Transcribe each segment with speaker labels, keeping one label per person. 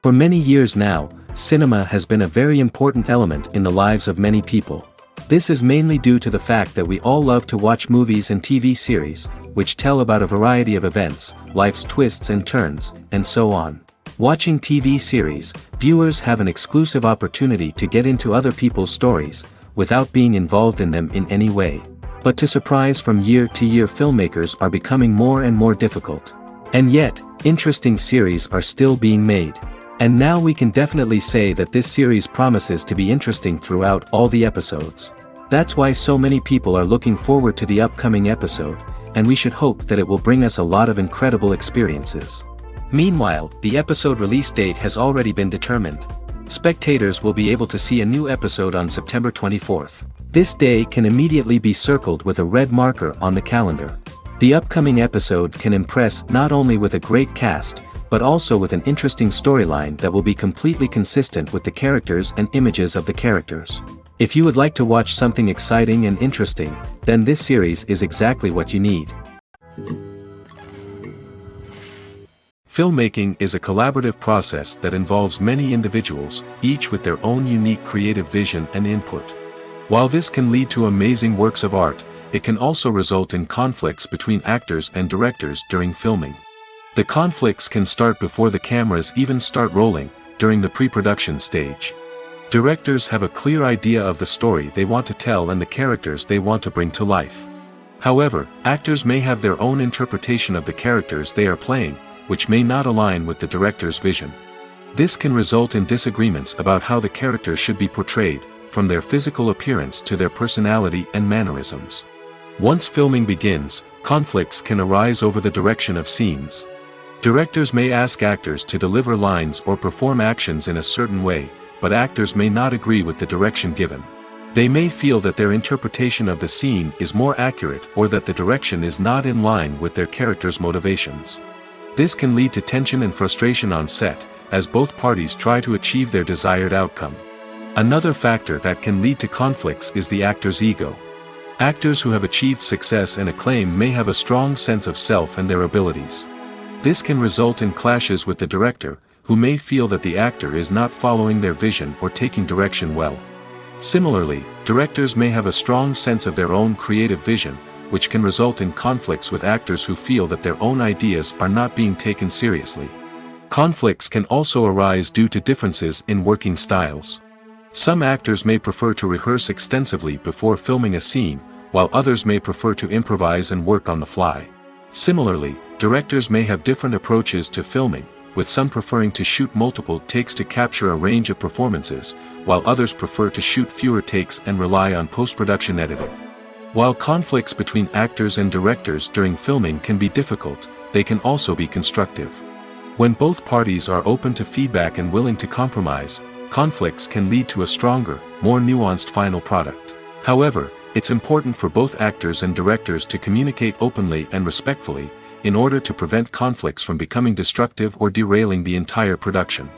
Speaker 1: For many years now, cinema has been a very important element in the lives of many people. This is mainly due to the fact that we all love to watch movies and TV series, which tell about a variety of events, life's twists and turns, and so on. Watching TV series, viewers have an exclusive opportunity to get into other people's stories, without being involved in them in any way. But to surprise from year to year, filmmakers are becoming more and more difficult. And yet, interesting series are still being made. And now we can definitely say that this series promises to be interesting throughout all the episodes. That's why so many people are looking forward to the upcoming episode, and we should hope that it will bring us a lot of incredible experiences. Meanwhile, the episode release date has already been determined. Spectators will be able to see a new episode on September 24th. This day can immediately be circled with a red marker on the calendar. The upcoming episode can impress not only with a great cast, but also with an interesting storyline that will be completely consistent with the characters and images of the characters. If you would like to watch something exciting and interesting, then this series is exactly what you need. Filmmaking is a collaborative process that involves many individuals, each with their own unique creative vision and input. While this can lead to amazing works of art, it can also result in conflicts between actors and directors during filming. The conflicts can start before the cameras even start rolling, during the pre-production stage. Directors have a clear idea of the story they want to tell and the characters they want to bring to life. However, actors may have their own interpretation of the characters they are playing, which may not align with the director's vision. This can result in disagreements about how the characters should be portrayed, from their physical appearance to their personality and mannerisms. Once filming begins, conflicts can arise over the direction of scenes. Directors may ask actors to deliver lines or perform actions in a certain way, but actors may not agree with the direction given. They may feel that their interpretation of the scene is more accurate or that the direction is not in line with their character's motivations. This can lead to tension and frustration on set, as both parties try to achieve their desired outcome. Another factor that can lead to conflicts is the actor's ego. Actors who have achieved success and acclaim may have a strong sense of self and their abilities. This can result in clashes with the director, who may feel that the actor is not following their vision or taking direction well. Similarly, directors may have a strong sense of their own creative vision, which can result in conflicts with actors who feel that their own ideas are not being taken seriously. Conflicts can also arise due to differences in working styles. Some actors may prefer to rehearse extensively before filming a scene, while others may prefer to improvise and work on the fly. Similarly, directors may have different approaches to filming, with some preferring to shoot multiple takes to capture a range of performances, while others prefer to shoot fewer takes and rely on post-production editing. While conflicts between actors and directors during filming can be difficult, they can also be constructive. When both parties are open to feedback and willing to compromise, conflicts can lead to a stronger, more nuanced final product. However, it's important for both actors and directors to communicate openly and respectfully, in order to prevent conflicts from becoming destructive or derailing the entire production.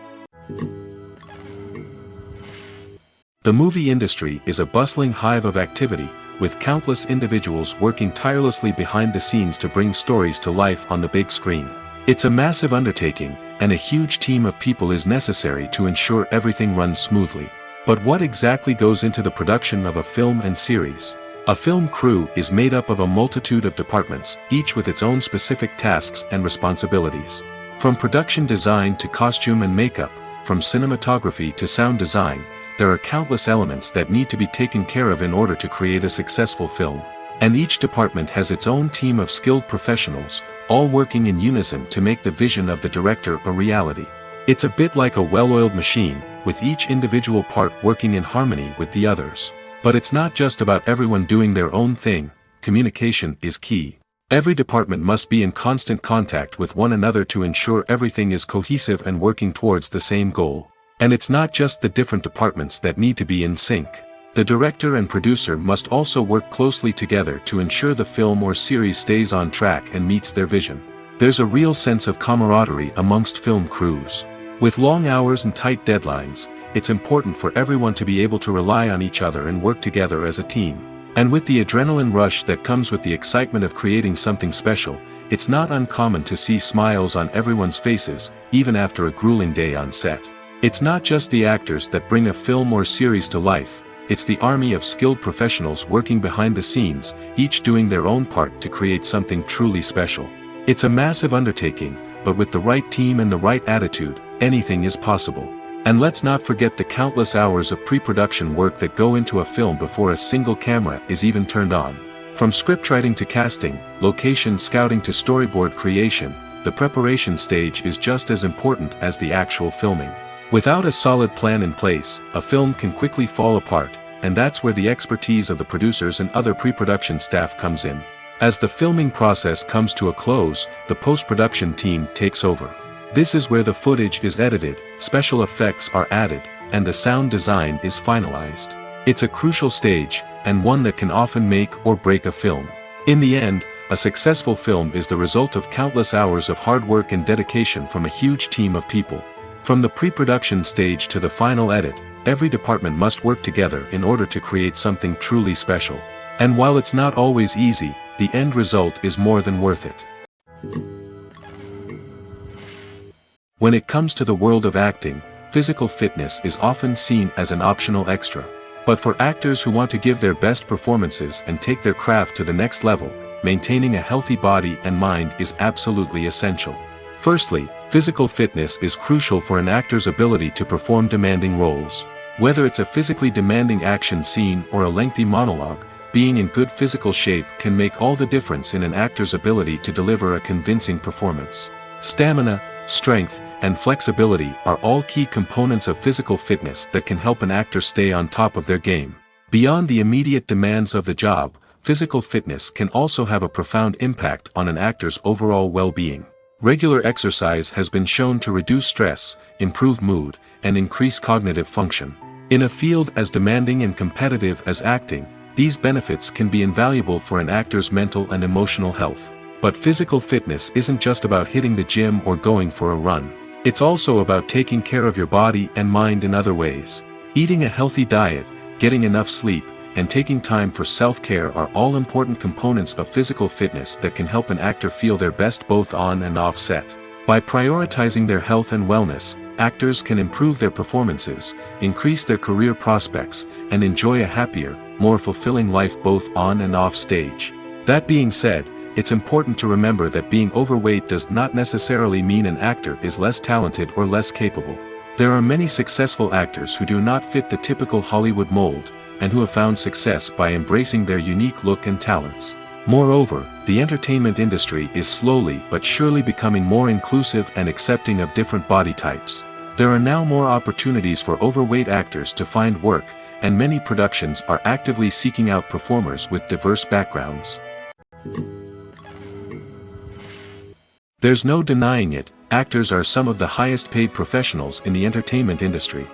Speaker 1: The movie industry is a bustling hive of activity, with countless individuals working tirelessly behind the scenes to bring stories to life on the big screen. It's a massive undertaking, and a huge team of people is necessary to ensure everything runs smoothly. But what exactly goes into the production of a film and series? A film crew is made up of a multitude of departments, each with its own specific tasks and responsibilities. From production design to costume and makeup, from cinematography to sound design, there are countless elements that need to be taken care of in order to create a successful film. And each department has its own team of skilled professionals, all working in unison to make the vision of the director a reality. It's a bit like a well-oiled machine, with each individual part working in harmony with the others. But it's not just about everyone doing their own thing. Communication is key. Every department must be in constant contact with one another to ensure everything is cohesive and working towards the same goal. And it's not just the different departments that need to be in sync. The director and producer must also work closely together to ensure the film or series stays on track and meets their vision. There's a real sense of camaraderie amongst film crews. With long hours and tight deadlines, it's important for everyone to be able to rely on each other and work together as a team. And with the adrenaline rush that comes with the excitement of creating something special, it's not uncommon to see smiles on everyone's faces, even after a grueling day on set. It's not just the actors that bring a film or series to life, it's the army of skilled professionals working behind the scenes, each doing their own part to create something truly special. It's a massive undertaking, but with the right team and the right attitude, anything is possible. And let's not forget the countless hours of pre-production work that go into a film before a single camera is even turned on. From scriptwriting to casting, location scouting to storyboard creation, the preparation stage is just as important as the actual filming. Without a solid plan in place, a film can quickly fall apart, and that's where the expertise of the producers and other pre-production staff comes in. As the filming process comes to a close, the post-production team takes over. This is where the footage is edited, special effects are added, and the sound design is finalized. It's a crucial stage, and one that can often make or break a film. In the end, a successful film is the result of countless hours of hard work and dedication from a huge team of people. From the pre-production stage to the final edit, every department must work together in order to create something truly special. And while it's not always easy, the end result is more than worth it. When it comes to the world of acting, physical fitness is often seen as an optional extra. But for actors who want to give their best performances and take their craft to the next level, maintaining a healthy body and mind is absolutely essential. Firstly, physical fitness is crucial for an actor's ability to perform demanding roles. Whether it's a physically demanding action scene or a lengthy monologue, being in good physical shape can make all the difference in an actor's ability to deliver a convincing performance. Stamina, strength, and flexibility are all key components of physical fitness that can help an actor stay on top of their game. Beyond the immediate demands of the job, physical fitness can also have a profound impact on an actor's overall well-being. Regular exercise has been shown to reduce stress, improve mood, and increase cognitive function. In a field as demanding and competitive as acting, these benefits can be invaluable for an actor's mental and emotional health. But physical fitness isn't just about hitting the gym or going for a run. It's also about taking care of your body and mind in other ways. Eating a healthy diet, getting enough sleep, and taking time for self-care are all important components of physical fitness that can help an actor feel their best both on and off set. By prioritizing their health and wellness, actors can improve their performances, increase their career prospects, and enjoy a happier, more fulfilling life both on and off stage. That being said, it's important to remember that being overweight does not necessarily mean an actor is less talented or less capable. There are many successful actors who do not fit the typical Hollywood mold, and who have found success by embracing their unique look and talents. Moreover, the entertainment industry is slowly but surely becoming more inclusive and accepting of different body types. There are now more opportunities for overweight actors to find work, and many productions are actively seeking out performers with diverse backgrounds. There's no denying it, actors are some of the highest paid professionals in the entertainment industry.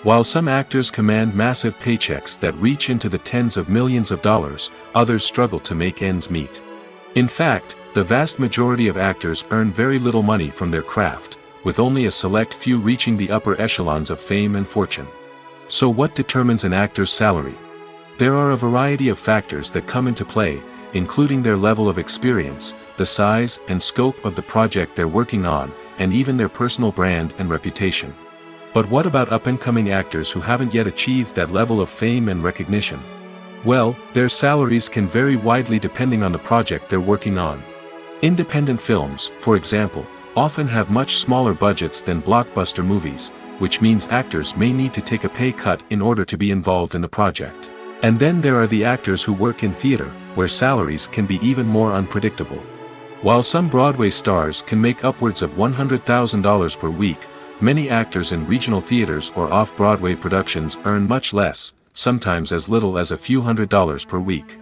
Speaker 1: While some actors command massive paychecks that reach into the tens of millions of dollars, others struggle to make ends meet. In fact, the vast majority of actors earn very little money from their craft, with only a select few reaching the upper echelons of fame and fortune. So what determines an actor's salary? There are a variety of factors that come into play, including their level of experience, the size and scope of the project they're working on, and even their personal brand and reputation. But what about up-and-coming actors who haven't yet achieved that level of fame and recognition? Well, their salaries can vary widely depending on the project they're working on. Independent films, for example, often have much smaller budgets than blockbuster movies, which means actors may need to take a pay cut in order to be involved in the project. And then there are the actors who work in theater, where salaries can be even more unpredictable. While some Broadway stars can make upwards of $100,000 per week, many actors in regional theaters or off-Broadway productions earn much less, sometimes as little as a few $100s per week.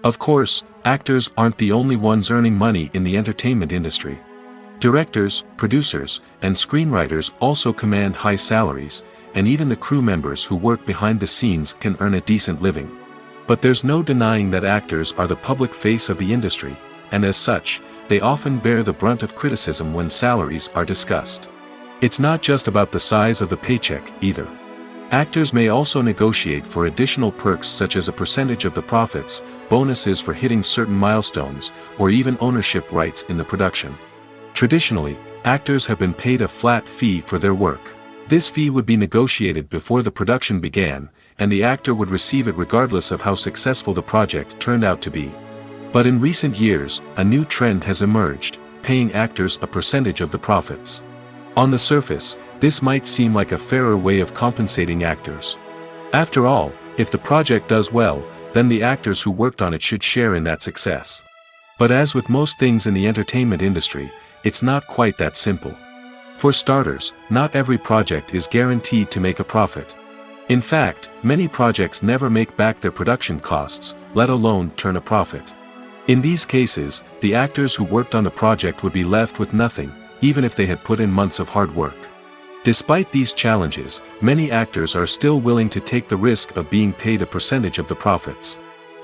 Speaker 1: Of course, actors aren't the only ones earning money in the entertainment industry. Directors, producers, and screenwriters also command high salaries, and even the crew members who work behind the scenes can earn a decent living. But there's no denying that actors are the public face of the industry, and as such, they often bear the brunt of criticism when salaries are discussed. It's not just about the size of the paycheck, either. Actors may also negotiate for additional perks such as a percentage of the profits, bonuses for hitting certain milestones, or even ownership rights in the production. Traditionally, actors have been paid a flat fee for their work. This fee would be negotiated before the production began, and the actor would receive it regardless of how successful the project turned out to be. But in recent years, a new trend has emerged, paying actors a percentage of the profits. On the surface, this might seem like a fairer way of compensating actors. After all, if the project does well, then the actors who worked on it should share in that success. But as with most things in the entertainment industry, it's not quite that simple. For starters, not every project is guaranteed to make a profit. In fact, many projects never make back their production costs, let alone turn a profit. In these cases, the actors who worked on the project would be left with nothing, even if they had put in months of hard work. Despite these challenges, many actors are still willing to take the risk of being paid a percentage of the profits.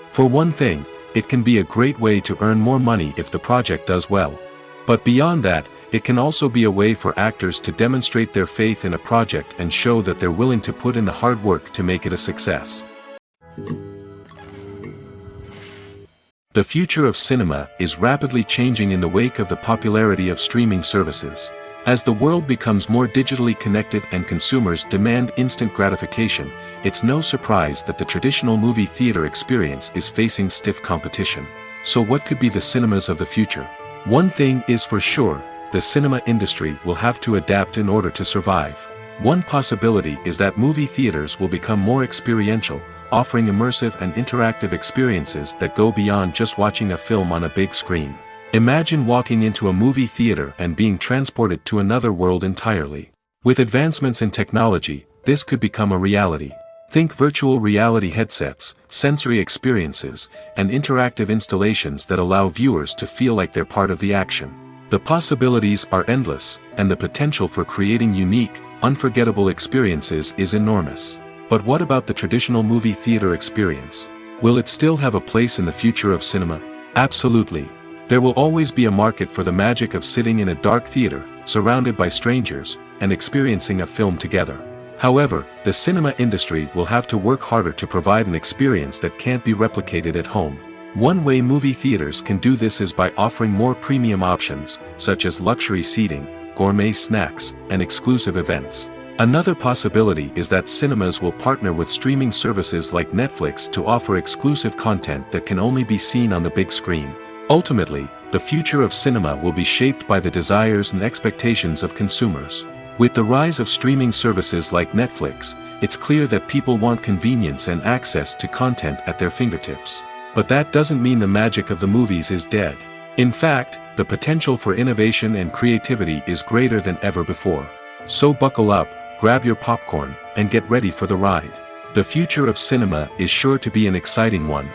Speaker 1: For one thing, it can be a great way to earn more money if the project does well. But beyond that, it can also be a way for actors to demonstrate their faith in a project and show that they're willing to put in the hard work to make it a success. The future of cinema is rapidly changing in the wake of the popularity of streaming services. As the world becomes more digitally connected and consumers demand instant gratification, it's no surprise that the traditional movie theater experience is facing stiff competition. So what could be the cinemas of the future? One thing is for sure, the cinema industry will have to adapt in order to survive. One possibility is that movie theaters will become more experiential, offering immersive and interactive experiences that go beyond just watching a film on a big screen. Imagine walking into a movie theater and being transported to another world entirely. With advancements in technology, this could become a reality. Think virtual reality headsets, sensory experiences, and interactive installations that allow viewers to feel like they're part of the action. The possibilities are endless, and the potential for creating unique, unforgettable experiences is enormous. But what about the traditional movie theater experience? Will it still have a place in the future of cinema? Absolutely. There will always be a market for the magic of sitting in a dark theater, surrounded by strangers, and experiencing a film together. However, the cinema industry will have to work harder to provide an experience that can't be replicated at home. One way movie theaters can do this is by offering more premium options, such as luxury seating, gourmet snacks, and exclusive events. Another possibility is that cinemas will partner with streaming services like Netflix to offer exclusive content that can only be seen on the big screen. Ultimately, the future of cinema will be shaped by the desires and expectations of consumers. With the rise of streaming services like Netflix, it's clear that people want convenience and access to content at their fingertips. But that doesn't mean the magic of the movies is dead. In fact, the potential for innovation and creativity is greater than ever before. So buckle up, grab your popcorn, and get ready for the ride. The future of cinema is sure to be an exciting one.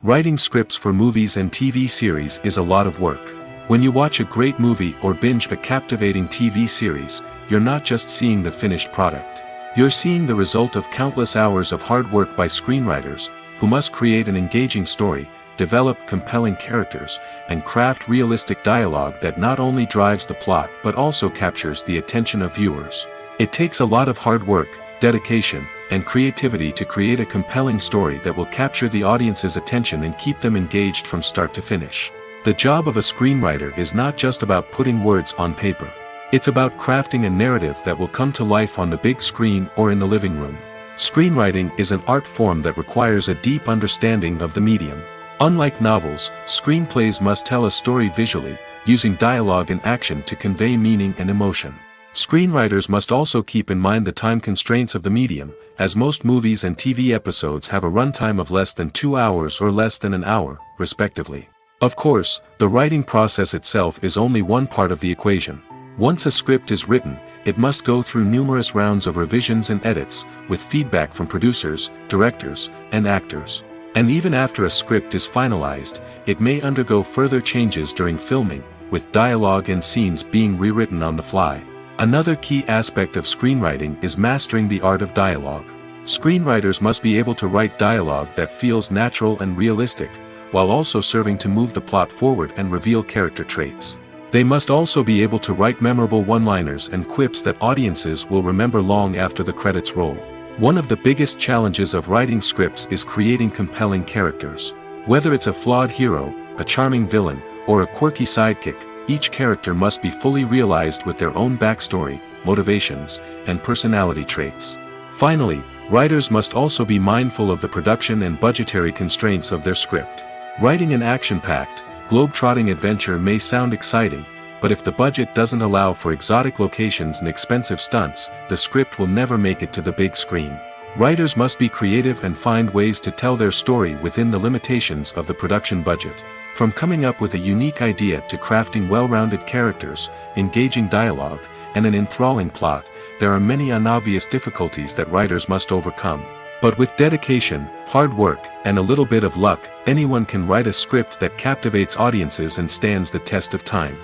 Speaker 1: Writing scripts for movies and TV series is a lot of work. When you watch a great movie or binge a captivating TV series, you're not just seeing the finished product. You're seeing the result of countless hours of hard work by screenwriters, who must create an engaging story, develop compelling characters, and craft realistic dialogue that not only drives the plot but also captures the attention of viewers. It takes a lot of hard work, dedication, and creativity to create a compelling story that will capture the audience's attention and keep them engaged from start to finish. The job of a screenwriter is not just about putting words on paper. It's about crafting a narrative that will come to life on the big screen or in the living room. Screenwriting is an art form that requires a deep understanding of the medium. Unlike novels, screenplays must tell a story visually, using dialogue and action to convey meaning and emotion. Screenwriters must also keep in mind the time constraints of the medium, as most movies and TV episodes have a runtime of less than 2 hours or less than an hour, respectively. Of course, the writing process itself is only one part of the equation. Once a script is written, it must go through numerous rounds of revisions and edits, with feedback from producers, directors, and actors. And even after a script is finalized, it may undergo further changes during filming, with dialogue and scenes being rewritten on the fly. Another key aspect of screenwriting is mastering the art of dialogue. Screenwriters must be able to write dialogue that feels natural and realistic, while also serving to move the plot forward and reveal character traits. They must also be able to write memorable one-liners and quips that audiences will remember long after the credits roll. One of the biggest challenges of writing scripts is creating compelling characters. Whether it's a flawed hero, a charming villain, or a quirky sidekick, each character must be fully realized with their own backstory, motivations, and personality traits. Finally, writers must also be mindful of the production and budgetary constraints of their script. Writing an action-packed, globe-trotting adventure may sound exciting, but if the budget doesn't allow for exotic locations and expensive stunts, the script will never make it to the big screen. Writers must be creative and find ways to tell their story within the limitations of the production budget. From coming up with a unique idea to crafting well-rounded characters, engaging dialogue, and an enthralling plot, there are many unobvious difficulties that writers must overcome. But with dedication, hard work, and a little bit of luck, anyone can write a script that captivates audiences and stands the test of time.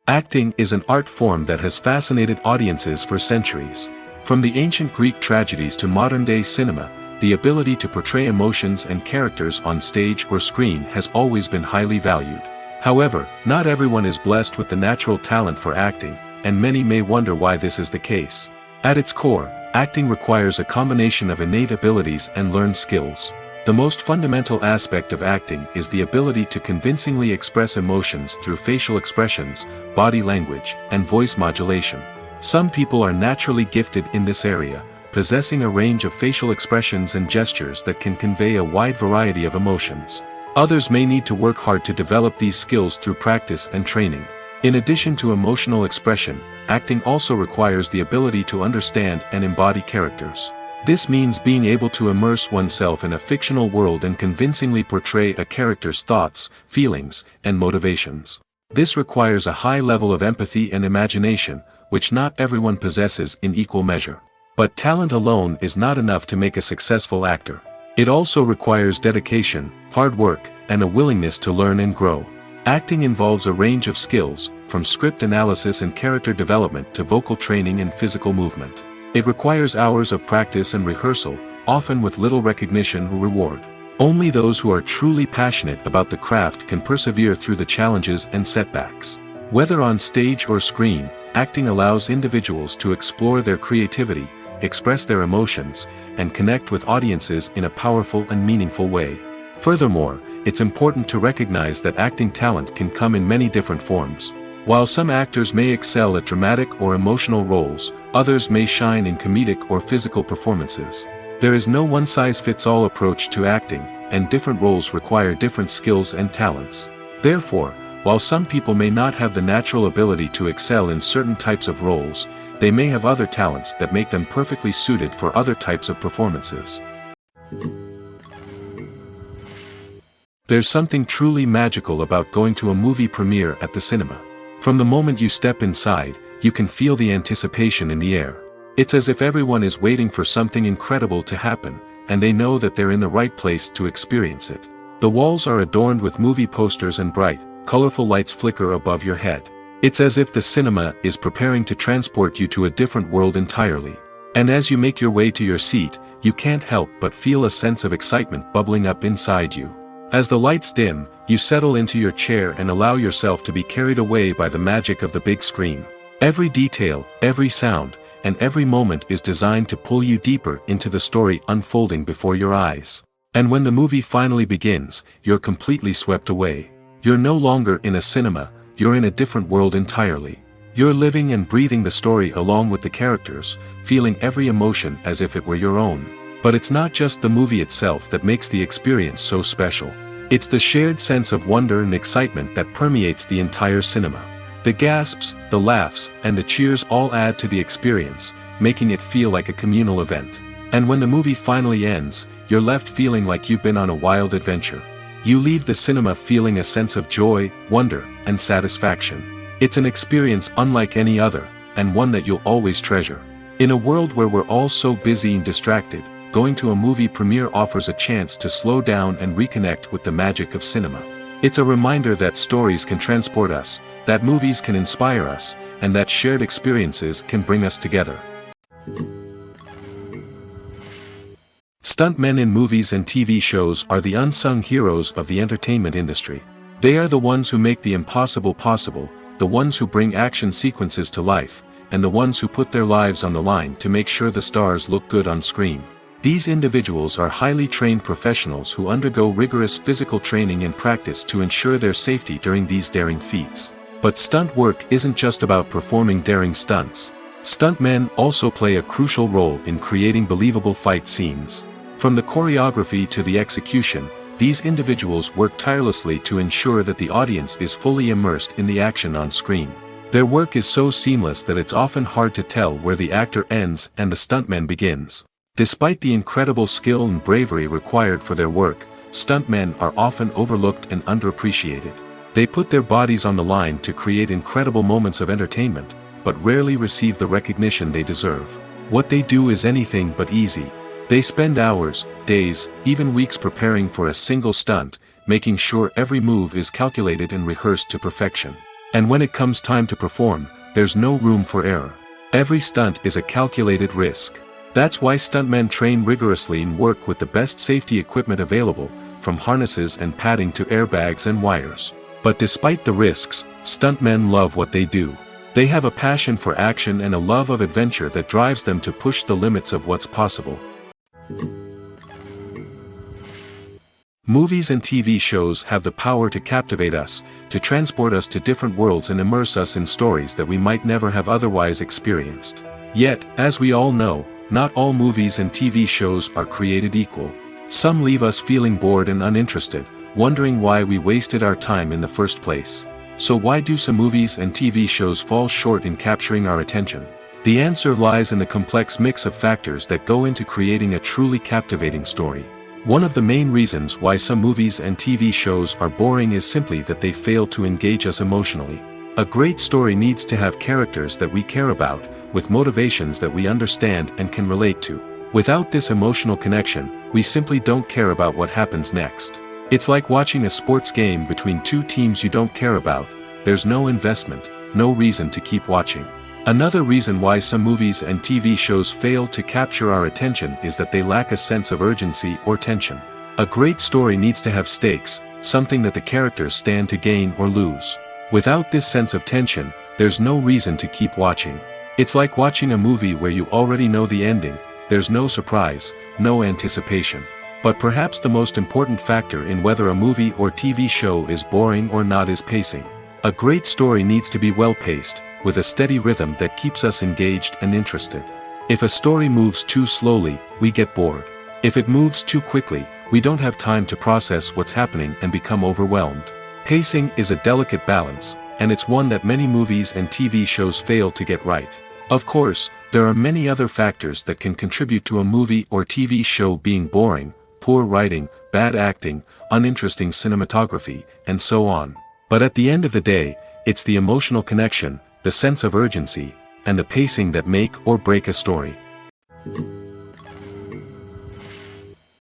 Speaker 1: Acting is an art form that has fascinated audiences for centuries. From the ancient Greek tragedies to modern-day cinema, the ability to portray emotions and characters on stage or screen has always been highly valued. However, not everyone is blessed with the natural talent for acting, and many may wonder why this is the case. At its core, acting requires a combination of innate abilities and learned skills. The most fundamental aspect of acting is the ability to convincingly express emotions through facial expressions, body language, and voice modulation. Some people are naturally gifted in this area, possessing a range of facial expressions and gestures that can convey a wide variety of emotions. Others may need to work hard to develop these skills through practice and training. In addition to emotional expression, acting also requires the ability to understand and embody characters. This means being able to immerse oneself in a fictional world and convincingly portray a character's thoughts, feelings, and motivations. This requires a high level of empathy and imagination, which not everyone possesses in equal measure. But talent alone is not enough to make a successful actor. It also requires dedication, hard work, and a willingness to learn and grow. Acting involves a range of skills, from script analysis and character development to vocal training and physical movement. It requires hours of practice and rehearsal, often with little recognition or reward. Only those who are truly passionate about the craft can persevere through the challenges and setbacks. Whether on stage or screen, acting allows individuals to explore their creativity, express their emotions, and connect with audiences in a powerful and meaningful way. Furthermore, it's important to recognize that acting talent can come in many different forms. While some actors may excel at dramatic or emotional roles, others may shine in comedic or physical performances. There is no one-size-fits-all approach to acting, and different roles require different skills and talents. Therefore, while some people may not have the natural ability to excel in certain types of roles, they may have other talents that make them perfectly suited for other types of performances. There's something truly magical about going to a movie premiere at the cinema. From the moment you step inside, you can feel the anticipation in the air. It's as if everyone is waiting for something incredible to happen, and they know that they're in the right place to experience it. The walls are adorned with movie posters and bright, colorful lights flicker above your head. It's as if the cinema is preparing to transport you to a different world entirely. And as you make your way to your seat, you can't help but feel a sense of excitement bubbling up inside you. As the lights dim, you settle into your chair and allow yourself to be carried away by the magic of the big screen. Every detail, every sound, and every moment is designed to pull you deeper into the story unfolding before your eyes. And when the movie finally begins, you're completely swept away. You're no longer in a cinema, you're in a different world entirely. You're living and breathing the story along with the characters, feeling every emotion as if it were your own. But it's not just the movie itself that makes the experience so special. It's the shared sense of wonder and excitement that permeates the entire cinema. The gasps, the laughs, and the cheers all add to the experience, making it feel like a communal event. And when the movie finally ends, you're left feeling like you've been on a wild adventure. You leave the cinema feeling a sense of joy, wonder, and satisfaction. It's an experience unlike any other, and one that you'll always treasure. In a world where we're all so busy and distracted, going to a movie premiere offers a chance to slow down and reconnect with the magic of cinema. It's a reminder that stories can transport us, that movies can inspire us, and that shared experiences can bring us together. Stuntmen in movies and TV shows are the unsung heroes of the entertainment industry. They are the ones who make the impossible possible, the ones who bring action sequences to life, and the ones who put their lives on the line to make sure the stars look good on screen. These individuals are highly trained professionals who undergo rigorous physical training and practice to ensure their safety during these daring feats. But stunt work isn't just about performing daring stunts. Stuntmen also play a crucial role in creating believable fight scenes. From the choreography to the execution, these individuals work tirelessly to ensure that the audience is fully immersed in the action on screen. Their work is so seamless that it's often hard to tell where the actor ends and the stuntman begins. Despite the incredible skill and bravery required for their work, stuntmen are often overlooked and underappreciated. They put their bodies on the line to create incredible moments of entertainment, but rarely receive the recognition they deserve. What they do is anything but easy. They spend hours, days, even weeks preparing for a single stunt, making sure every move is calculated and rehearsed to perfection. And when it comes time to perform, there's no room for error. Every stunt is a calculated risk. That's why stuntmen train rigorously and work with the best safety equipment available, from harnesses and padding to airbags and wires. But despite the risks, stuntmen love what they do. They have a passion for action and a love of adventure that drives them to push the limits of what's possible. Movies and TV shows have the power to captivate us, to transport us to different worlds and immerse us in stories that we might never have otherwise experienced. Yet, as we all know, not all movies and TV shows are created equal. Some leave us feeling bored and uninterested, wondering why we wasted our time in the first place. So why do some movies and TV shows fall short in capturing our attention? The answer lies in the complex mix of factors that go into creating a truly captivating story. One of the main reasons why some movies and TV shows are boring is simply that they fail to engage us emotionally. A great story needs to have characters that we care about, with motivations that we understand and can relate to. Without this emotional connection, we simply don't care about what happens next. It's like watching a sports game between two teams you don't care about. There's no investment, no reason to keep watching. Another reason why some movies and TV shows fail to capture our attention is that they lack a sense of urgency or tension. A great story needs to have stakes, something that the characters stand to gain or lose. Without this sense of tension, there's no reason to keep watching. It's like watching a movie where you already know the ending. There's no surprise, no anticipation. But perhaps the most important factor in whether a movie or TV show is boring or not is pacing. A great story needs to be well-paced, with a steady rhythm that keeps us engaged and interested. If a story moves too slowly, we get bored. If it moves too quickly, we don't have time to process what's happening and become overwhelmed. Pacing is a delicate balance, and it's one that many movies and TV shows fail to get right. Of course, there are many other factors that can contribute to a movie or TV show being boring: poor writing, bad acting, uninteresting cinematography, and so on. But at the end of the day, it's the emotional connection, the sense of urgency, and the pacing that make or break a story.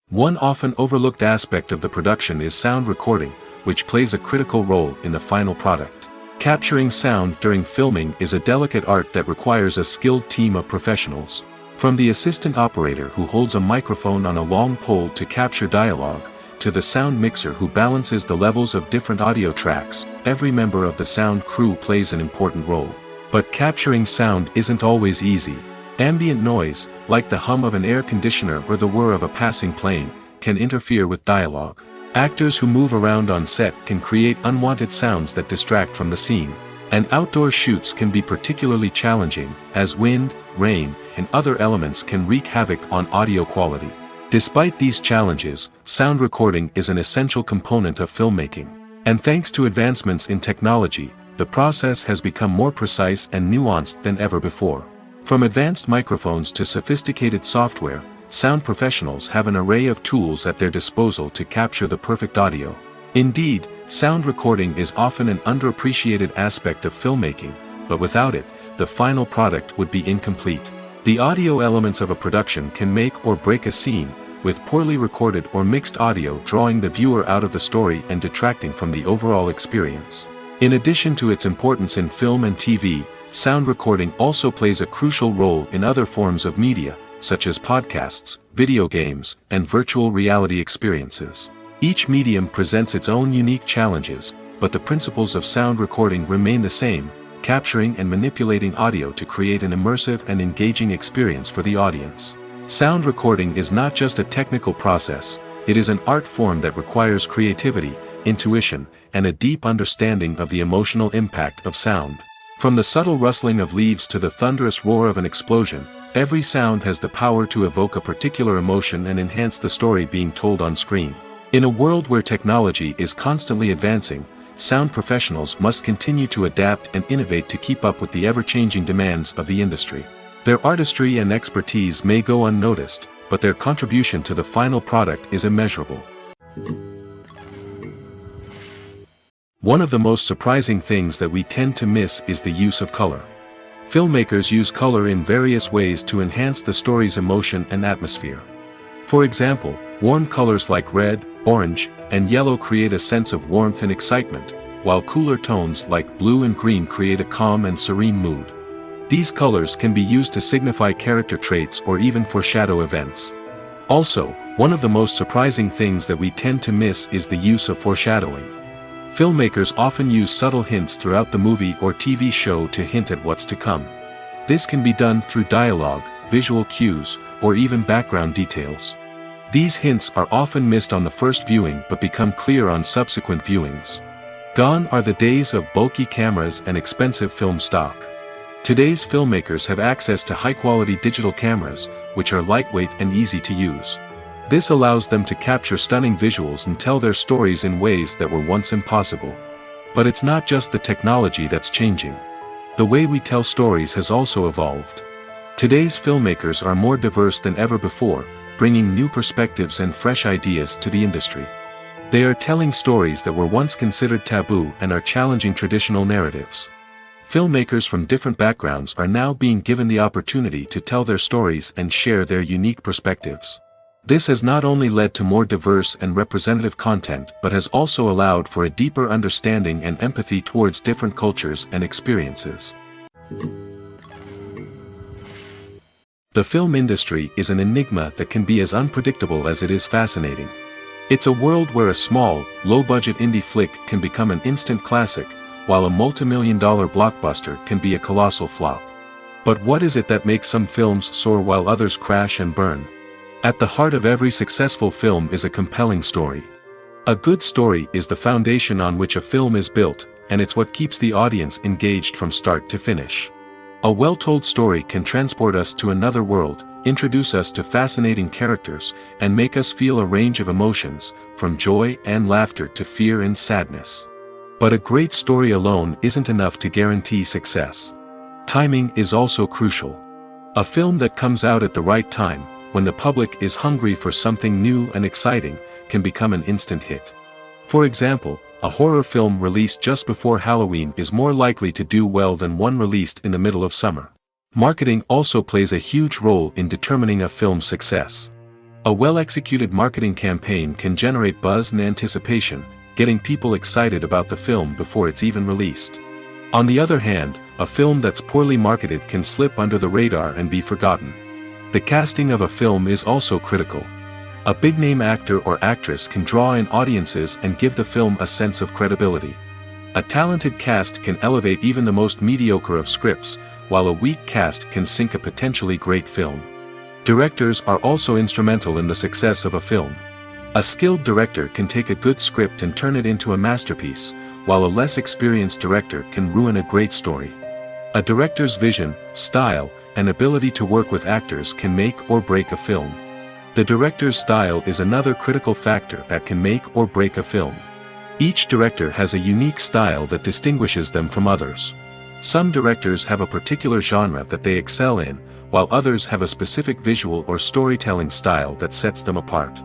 Speaker 1: One often overlooked aspect of the production is sound recording, which plays a critical role in the final product. Capturing sound during filming is a delicate art that requires a skilled team of professionals. From the assistant operator who holds a microphone on a long pole to capture dialogue, to the sound mixer who balances the levels of different audio tracks, every member of the sound crew plays an important role. But capturing sound isn't always easy. Ambient noise, like the hum of an air conditioner or the whir of a passing plane, can interfere with dialogue. Actors who move around on set can create unwanted sounds that distract from the scene. And outdoor shoots can be particularly challenging, as wind, rain, and other elements can wreak havoc on audio quality. Despite these challenges, sound recording is an essential component of filmmaking. And thanks to advancements in technology, the process has become more precise and nuanced than ever before. From advanced microphones to sophisticated software, sound professionals have an array of tools at their disposal to capture the perfect audio. Indeed, sound recording is often an underappreciated aspect of filmmaking, but without it, the final product would be incomplete. The audio elements of a production can make or break a scene, with poorly recorded or mixed audio drawing the viewer out of the story and detracting from the overall experience. In addition to its importance in film and TV, sound recording also plays a crucial role in other forms of media, such as podcasts, video games, and virtual reality experiences. Each medium presents its own unique challenges, but the principles of sound recording remain the same, capturing and manipulating audio to create an immersive and engaging experience for the audience. Sound recording is not just a technical process, it is an art form that requires creativity, intuition, and a deep understanding of the emotional impact of sound. From the subtle rustling of leaves to the thunderous roar of an explosion, every sound has the power to evoke a particular emotion and enhance the story being told on screen. In a world where technology is constantly advancing, sound professionals must continue to adapt and innovate to keep up with the ever-changing demands of the industry. Their artistry and expertise may go unnoticed, but their contribution to the final product is immeasurable. One of the most surprising things that we tend to miss is the use of color. Filmmakers use color in various ways to enhance the story's emotion and atmosphere. For example, warm colors like red, orange, and yellow create a sense of warmth and excitement, while cooler tones like blue and green create a calm and serene mood. These colors can be used to signify character traits or even foreshadow events. Also, one of the most surprising things that we tend to miss is the use of foreshadowing. Filmmakers often use subtle hints throughout the movie or TV show to hint at what's to come. This can be done through dialogue, visual cues, or even background details. These hints are often missed on the first viewing but become clear on subsequent viewings. Gone are the days of bulky cameras and expensive film stock. Today's filmmakers have access to high-quality digital cameras, which are lightweight and easy to use. This allows them to capture stunning visuals and tell their stories in ways that were once impossible. But it's not just the technology that's changing. The way we tell stories has also evolved. Today's filmmakers are more diverse than ever before, bringing new perspectives and fresh ideas to the industry. They are telling stories that were once considered taboo and are challenging traditional narratives. Filmmakers from different backgrounds are now being given the opportunity to tell their stories and share their unique perspectives. This has not only led to more diverse and representative content but has also allowed for a deeper understanding and empathy towards different cultures and experiences. The film industry is an enigma that can be as unpredictable as it is fascinating. It's a world where a small, low-budget indie flick can become an instant classic, while a multi-million-dollar blockbuster can be a colossal flop. But what is it that makes some films soar while others crash and burn? At the heart of every successful film is a compelling story. A good story is the foundation on which a film is built, and it's what keeps the audience engaged from start to finish. A well-told story can transport us to another world, introduce us to fascinating characters, and make us feel a range of emotions, from joy and laughter to fear and sadness. But a great story alone isn't enough to guarantee success. Timing is also crucial. A film that comes out at the right time, when the public is hungry for something new and exciting, can become an instant hit. For example, a horror film released just before Halloween is more likely to do well than one released in the middle of summer. Marketing also plays a huge role in determining a film's success. A well-executed marketing campaign can generate buzz and anticipation, getting people excited about the film before it's even released. On the other hand, a film that's poorly marketed can slip under the radar and be forgotten. The casting of a film is also critical. A big-name actor or actress can draw in audiences and give the film a sense of credibility. A talented cast can elevate even the most mediocre of scripts, while a weak cast can sink a potentially great film. Directors are also instrumental in the success of a film. A skilled director can take a good script and turn it into a masterpiece, while a less experienced director can ruin a great story. A director's vision, style, and ability to work with actors can make or break a film. The director's style is another critical factor that can make or break a film. Each director has a unique style that distinguishes them from others. Some directors have a particular genre that they excel in, while others have a specific visual or storytelling style that sets them apart.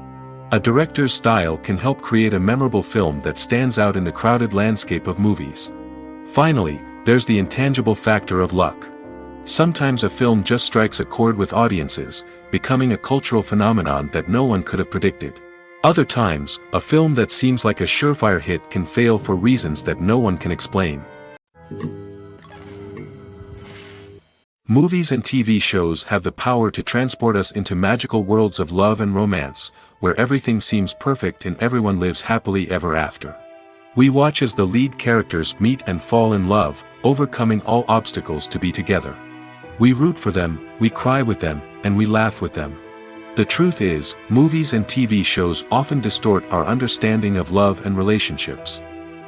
Speaker 1: A director's style can help create a memorable film that stands out in the crowded landscape of movies. Finally, there's the intangible factor of luck. Sometimes a film just strikes a chord with audiences, becoming a cultural phenomenon that no one could have predicted. Other times, a film that seems like a surefire hit can fail for reasons that no one can explain. Movies and TV shows have the power to transport us into magical worlds of love and romance, where everything seems perfect and everyone lives happily ever after. We watch as the lead characters meet and fall in love, overcoming all obstacles to be together. We root for them, we cry with them, and we laugh with them. The truth is, movies and TV shows often distort our understanding of love and relationships.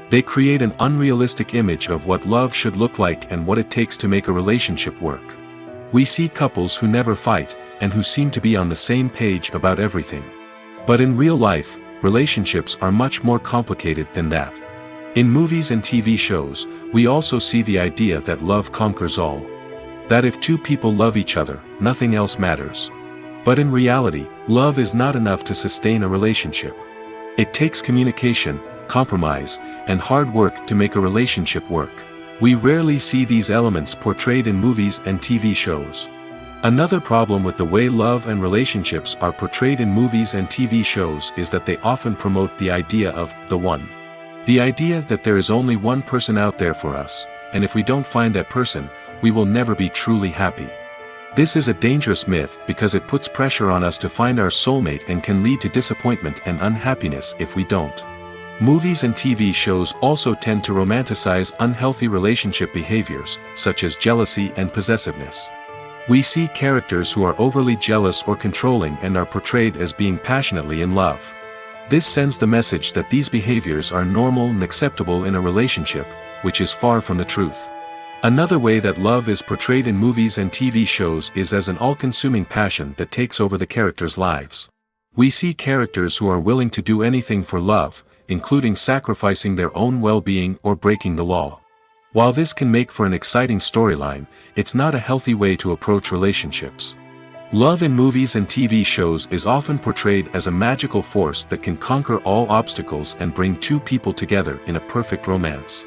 Speaker 1: They create an unrealistic image of what love should look like and what it takes to make a relationship work. We see couples who never fight, and who seem to be on the same page about everything. But in real life, relationships are much more complicated than that. In movies and TV shows, we also see the idea that love conquers all. That if two people love each other, nothing else matters. But in reality, love is not enough to sustain a relationship. It takes communication, compromise, and hard work to make a relationship work. We rarely see these elements portrayed in movies and TV shows. Another problem with the way love and relationships are portrayed in movies and TV shows is that they often promote the idea of the one. The idea that there is only one person out there for us, and if we don't find that person, we will never be truly happy. This is a dangerous myth because it puts pressure on us to find our soulmate and can lead to disappointment and unhappiness if we don't. Movies and TV shows also tend to romanticize unhealthy relationship behaviors, such as jealousy and possessiveness. We see characters who are overly jealous or controlling and are portrayed as being passionately in love. This sends the message that these behaviors are normal and acceptable in a relationship, which is far from the truth. Another way that love is portrayed in movies and TV shows is as an all-consuming passion that takes over the characters' lives. We see characters who are willing to do anything for love, including sacrificing their own well-being or breaking the law. While this can make for an exciting storyline, it's not a healthy way to approach relationships. Love in movies and TV shows is often portrayed as a magical force that can conquer all obstacles and bring two people together in a perfect romance.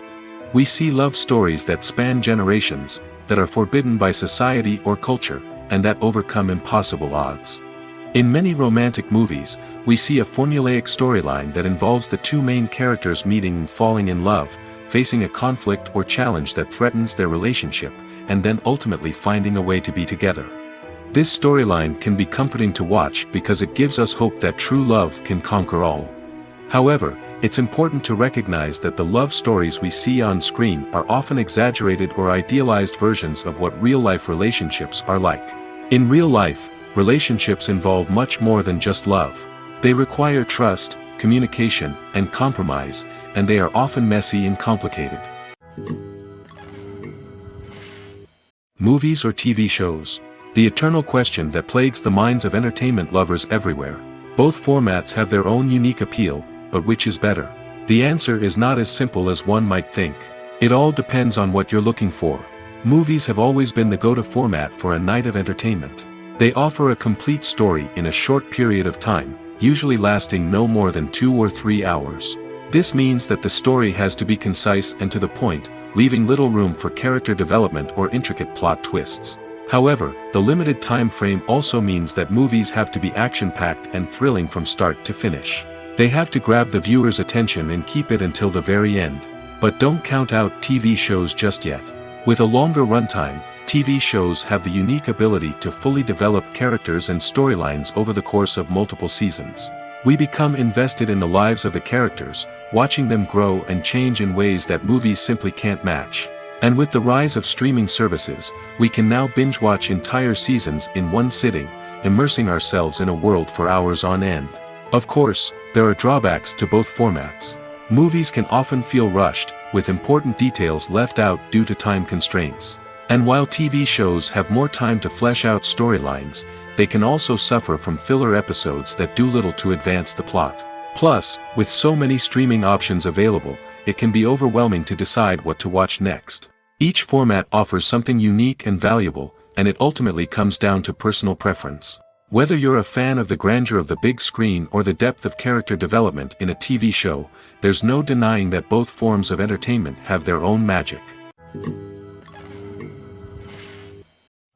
Speaker 1: We see love stories that span generations, that are forbidden by society or culture, and that overcome impossible odds. In many romantic movies, we see a formulaic storyline that involves the two main characters meeting and falling in love, facing a conflict or challenge that threatens their relationship, and then ultimately finding a way to be together. This storyline can be comforting to watch because it gives us hope that true love can conquer all. However, it's important to recognize that the love stories we see on screen are often exaggerated or idealized versions of what real-life relationships are like. In real life, relationships involve much more than just love. They require trust, communication, and compromise, and they are often messy and complicated. Movies or TV shows? The eternal question that plagues the minds of entertainment lovers everywhere. Both formats have their own unique appeal, but which is better? The answer is not as simple as one might think. It all depends on what you're looking for. Movies have always been the go-to format for a night of entertainment. They offer a complete story in a short period of time, usually lasting no more than 2 or 3 hours. This means that the story has to be concise and to the point, leaving little room for character development or intricate plot twists. However, the limited time frame also means that movies have to be action-packed and thrilling from start to finish. They have to grab the viewer's attention and keep it until the very end. But don't count out TV shows just yet. With a longer runtime, TV shows have the unique ability to fully develop characters and storylines over the course of multiple seasons. We become invested in the lives of the characters, watching them grow and change in ways that movies simply can't match. And with the rise of streaming services, we can now binge-watch entire seasons in one sitting, immersing ourselves in a world for hours on end. Of course, there are drawbacks to both formats. Movies can often feel rushed, with important details left out due to time constraints. And while TV shows have more time to flesh out storylines, they can also suffer from filler episodes that do little to advance the plot. Plus, with so many streaming options available, it can be overwhelming to decide what to watch next. Each format offers something unique and valuable, and it ultimately comes down to personal preference. Whether you're a fan of the grandeur of the big screen or the depth of character development in a TV show, there's no denying that both forms of entertainment have their own magic.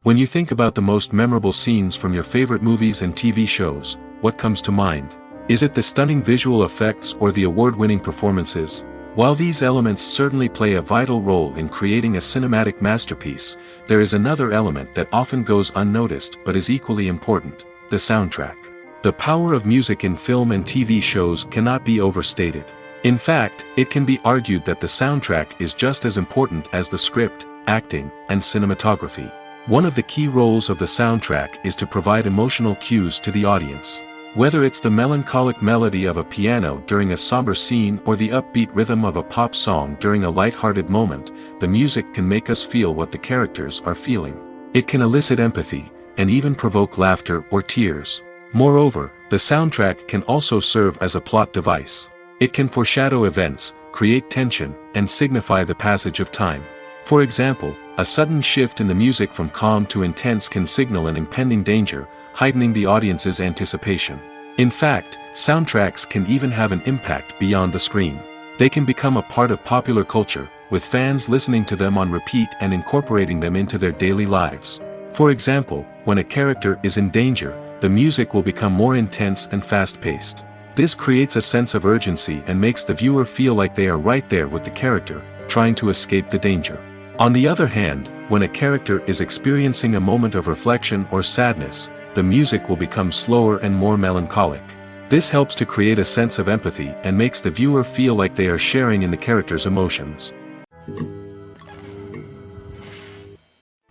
Speaker 1: When you think about the most memorable scenes from your favorite movies and TV shows, what comes to mind? Is it the stunning visual effects or the award-winning performances? While these elements certainly play a vital role in creating a cinematic masterpiece, there is another element that often goes unnoticed but is equally important: the soundtrack. The power of music in film and TV shows cannot be overstated. In fact, it can be argued that the soundtrack is just as important as the script, acting, and cinematography. One of the key roles of the soundtrack is to provide emotional cues to the audience. Whether it's the melancholic melody of a piano during a somber scene or the upbeat rhythm of a pop song during a light-hearted moment, the music can make us feel what the characters are feeling. It can elicit empathy, and even provoke laughter or tears. Moreover, the soundtrack can also serve as a plot device. It can foreshadow events, create tension, and signify the passage of time. For example, a sudden shift in the music from calm to intense can signal an impending danger, heightening the audience's anticipation. In fact, soundtracks can even have an impact beyond the screen. They can become a part of popular culture, with fans listening to them on repeat and incorporating them into their daily lives. For example, when a character is in danger, the music will become more intense and fast-paced. This creates a sense of urgency and makes the viewer feel like they are right there with the character, trying to escape the danger. On the other hand, when a character is experiencing a moment of reflection or sadness, the music will become slower and more melancholic. This helps to create a sense of empathy and makes the viewer feel like they are sharing in the character's emotions.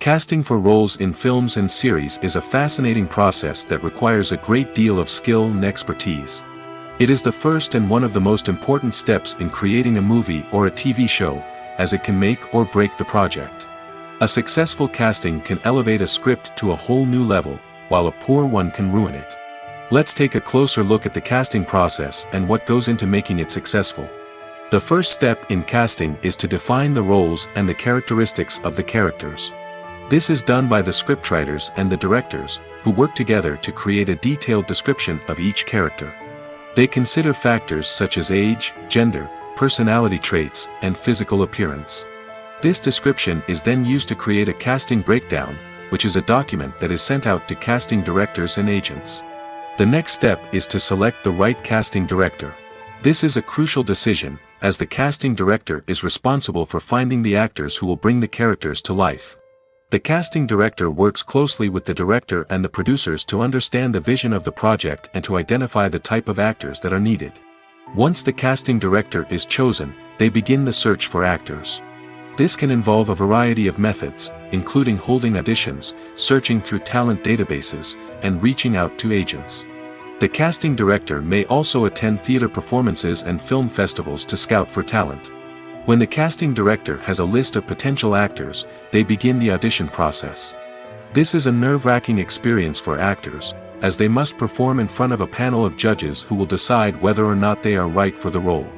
Speaker 1: Casting for roles in films and series is a fascinating process that requires a great deal of skill and expertise. It is the first and one of the most important steps in creating a movie or a TV show, as it can make or break the project. A successful casting can elevate a script to a whole new level, while a poor one can ruin it. Let's take a closer look at the casting process and what goes into making it successful. The first step in casting is to define the roles and the characteristics of the characters. This is done by the scriptwriters and the directors, who work together to create a detailed description of each character. They consider factors such as age, gender, personality traits, and physical appearance. This description is then used to create a casting breakdown, which is a document that is sent out to casting directors and agents. The next step is to select the right casting director. This is a crucial decision, as the casting director is responsible for finding the actors who will bring the characters to life. The casting director works closely with the director and the producers to understand the vision of the project and to identify the type of actors that are needed. Once the casting director is chosen, they begin the search for actors. This can involve a variety of methods, including holding auditions, searching through talent databases, and reaching out to agents. The casting director may also attend theater performances and film festivals to scout for talent. When the casting director has a list of potential actors, they begin the audition process. This is a nerve-wracking experience for actors, as they must perform in front of a panel of judges who will decide whether or not they are right for the role.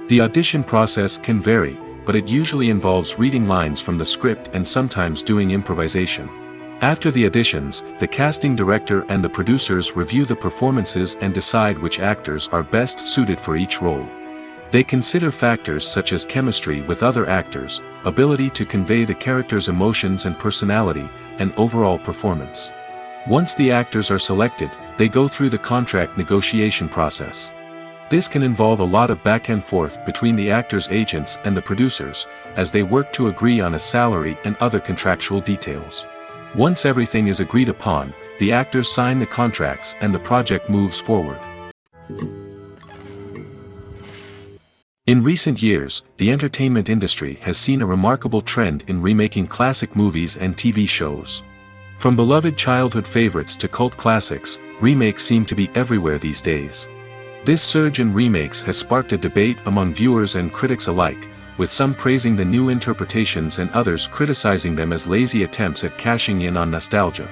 Speaker 1: The audition process can vary, but it usually involves reading lines from the script and sometimes doing improvisation. After the auditions, the casting director and the producers review the performances and decide which actors are best suited for each role. They consider factors such as chemistry with other actors, ability to convey the character's emotions and personality, and overall performance. Once the actors are selected, they go through the contract negotiation process. This can involve a lot of back and forth between the actors' agents and the producers, as they work to agree on a salary and other contractual details. Once everything is agreed upon, the actors sign the contracts and the project moves forward. In recent years, the entertainment industry has seen a remarkable trend in remaking classic movies and TV shows. From beloved childhood favorites to cult classics, remakes seem to be everywhere these days. This surge in remakes has sparked a debate among viewers and critics alike, with some praising the new interpretations and others criticizing them as lazy attempts at cashing in on nostalgia.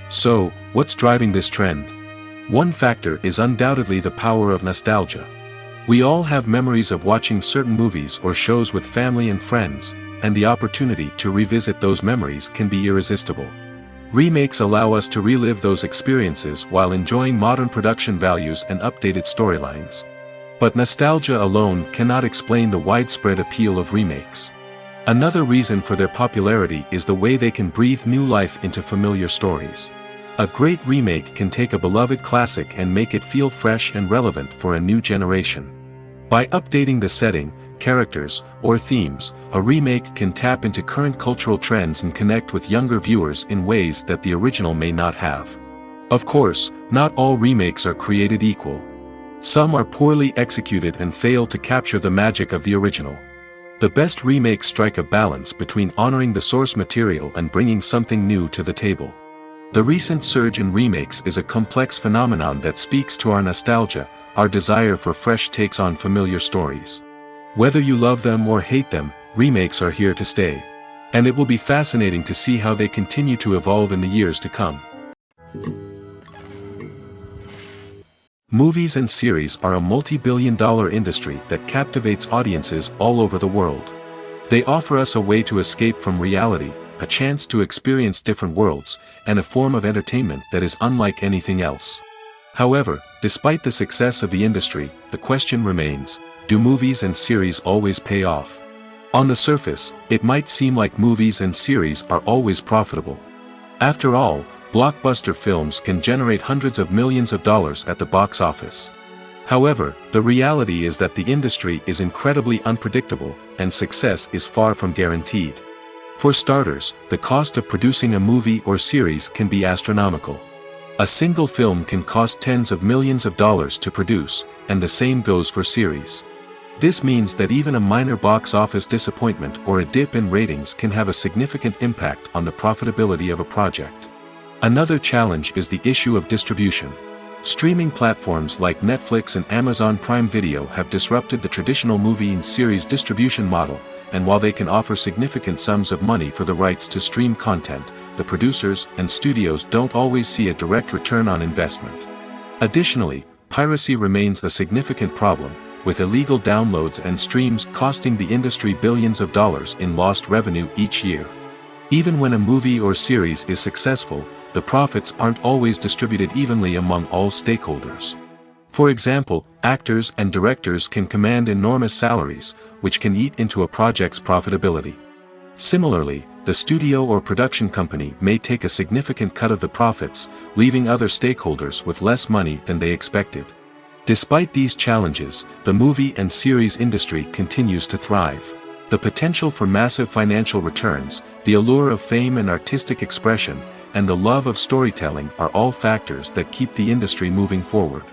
Speaker 1: So, what's driving this trend? One factor is undoubtedly the power of nostalgia. We all have memories of watching certain movies or shows with family and friends, and the opportunity to revisit those memories can be irresistible. Remakes allow us to relive those experiences while enjoying modern production values and updated storylines. But nostalgia alone cannot explain the widespread appeal of remakes. Another reason for their popularity is the way they can breathe new life into familiar stories. A great remake can take a beloved classic and make it feel fresh and relevant for a new generation. By updating the setting, characters, or themes, a remake can tap into current cultural trends and connect with younger viewers in ways that the original may not have. Of course, not all remakes are created equal. Some are poorly executed and fail to capture the magic of the original. The best remakes strike a balance between honoring the source material and bringing something new to the table. The recent surge in remakes is a complex phenomenon that speaks to our nostalgia, our desire for fresh takes on familiar stories. Whether you love them or hate them, remakes are here to stay. And it will be fascinating to see how they continue to evolve in the years to come. Movies and series are a multi-billion-dollar industry that captivates audiences all over the world. They offer us a way to escape from reality, a chance to experience different worlds, and a form of entertainment that is unlike anything else. However, despite the success of the industry, the question remains, do movies and series always pay off? On the surface, it might seem like movies and series are always profitable. After all, blockbuster films can generate hundreds of millions of dollars at the box office. However, the reality is that the industry is incredibly unpredictable, and success is far from guaranteed. For starters, the cost of producing a movie or series can be astronomical. A single film can cost tens of millions of dollars to produce, and the same goes for series. This means that even a minor box office disappointment or a dip in ratings can have a significant impact on the profitability of a project. Another challenge is the issue of distribution. Streaming platforms like Netflix and Amazon Prime Video have disrupted the traditional movie and series distribution model, and while they can offer significant sums of money for the rights to stream content, the producers and studios don't always see a direct return on investment. Additionally, piracy remains a significant problem, with illegal downloads and streams costing the industry billions of dollars in lost revenue each year. Even when a movie or series is successful, the profits aren't always distributed evenly among all stakeholders. For example, actors and directors can command enormous salaries, which can eat into a project's profitability. Similarly, the studio or production company may take a significant cut of the profits, leaving other stakeholders with less money than they expected. Despite these challenges, the movie and series industry continues to thrive. The potential for massive financial returns, the allure of fame and artistic expression, and the love of storytelling are all factors that keep the industry moving forward.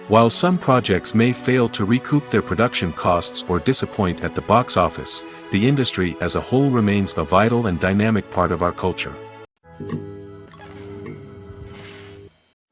Speaker 1: While some projects may fail to recoup their production costs or disappoint at the box office, the industry as a whole remains a vital and dynamic part of our culture.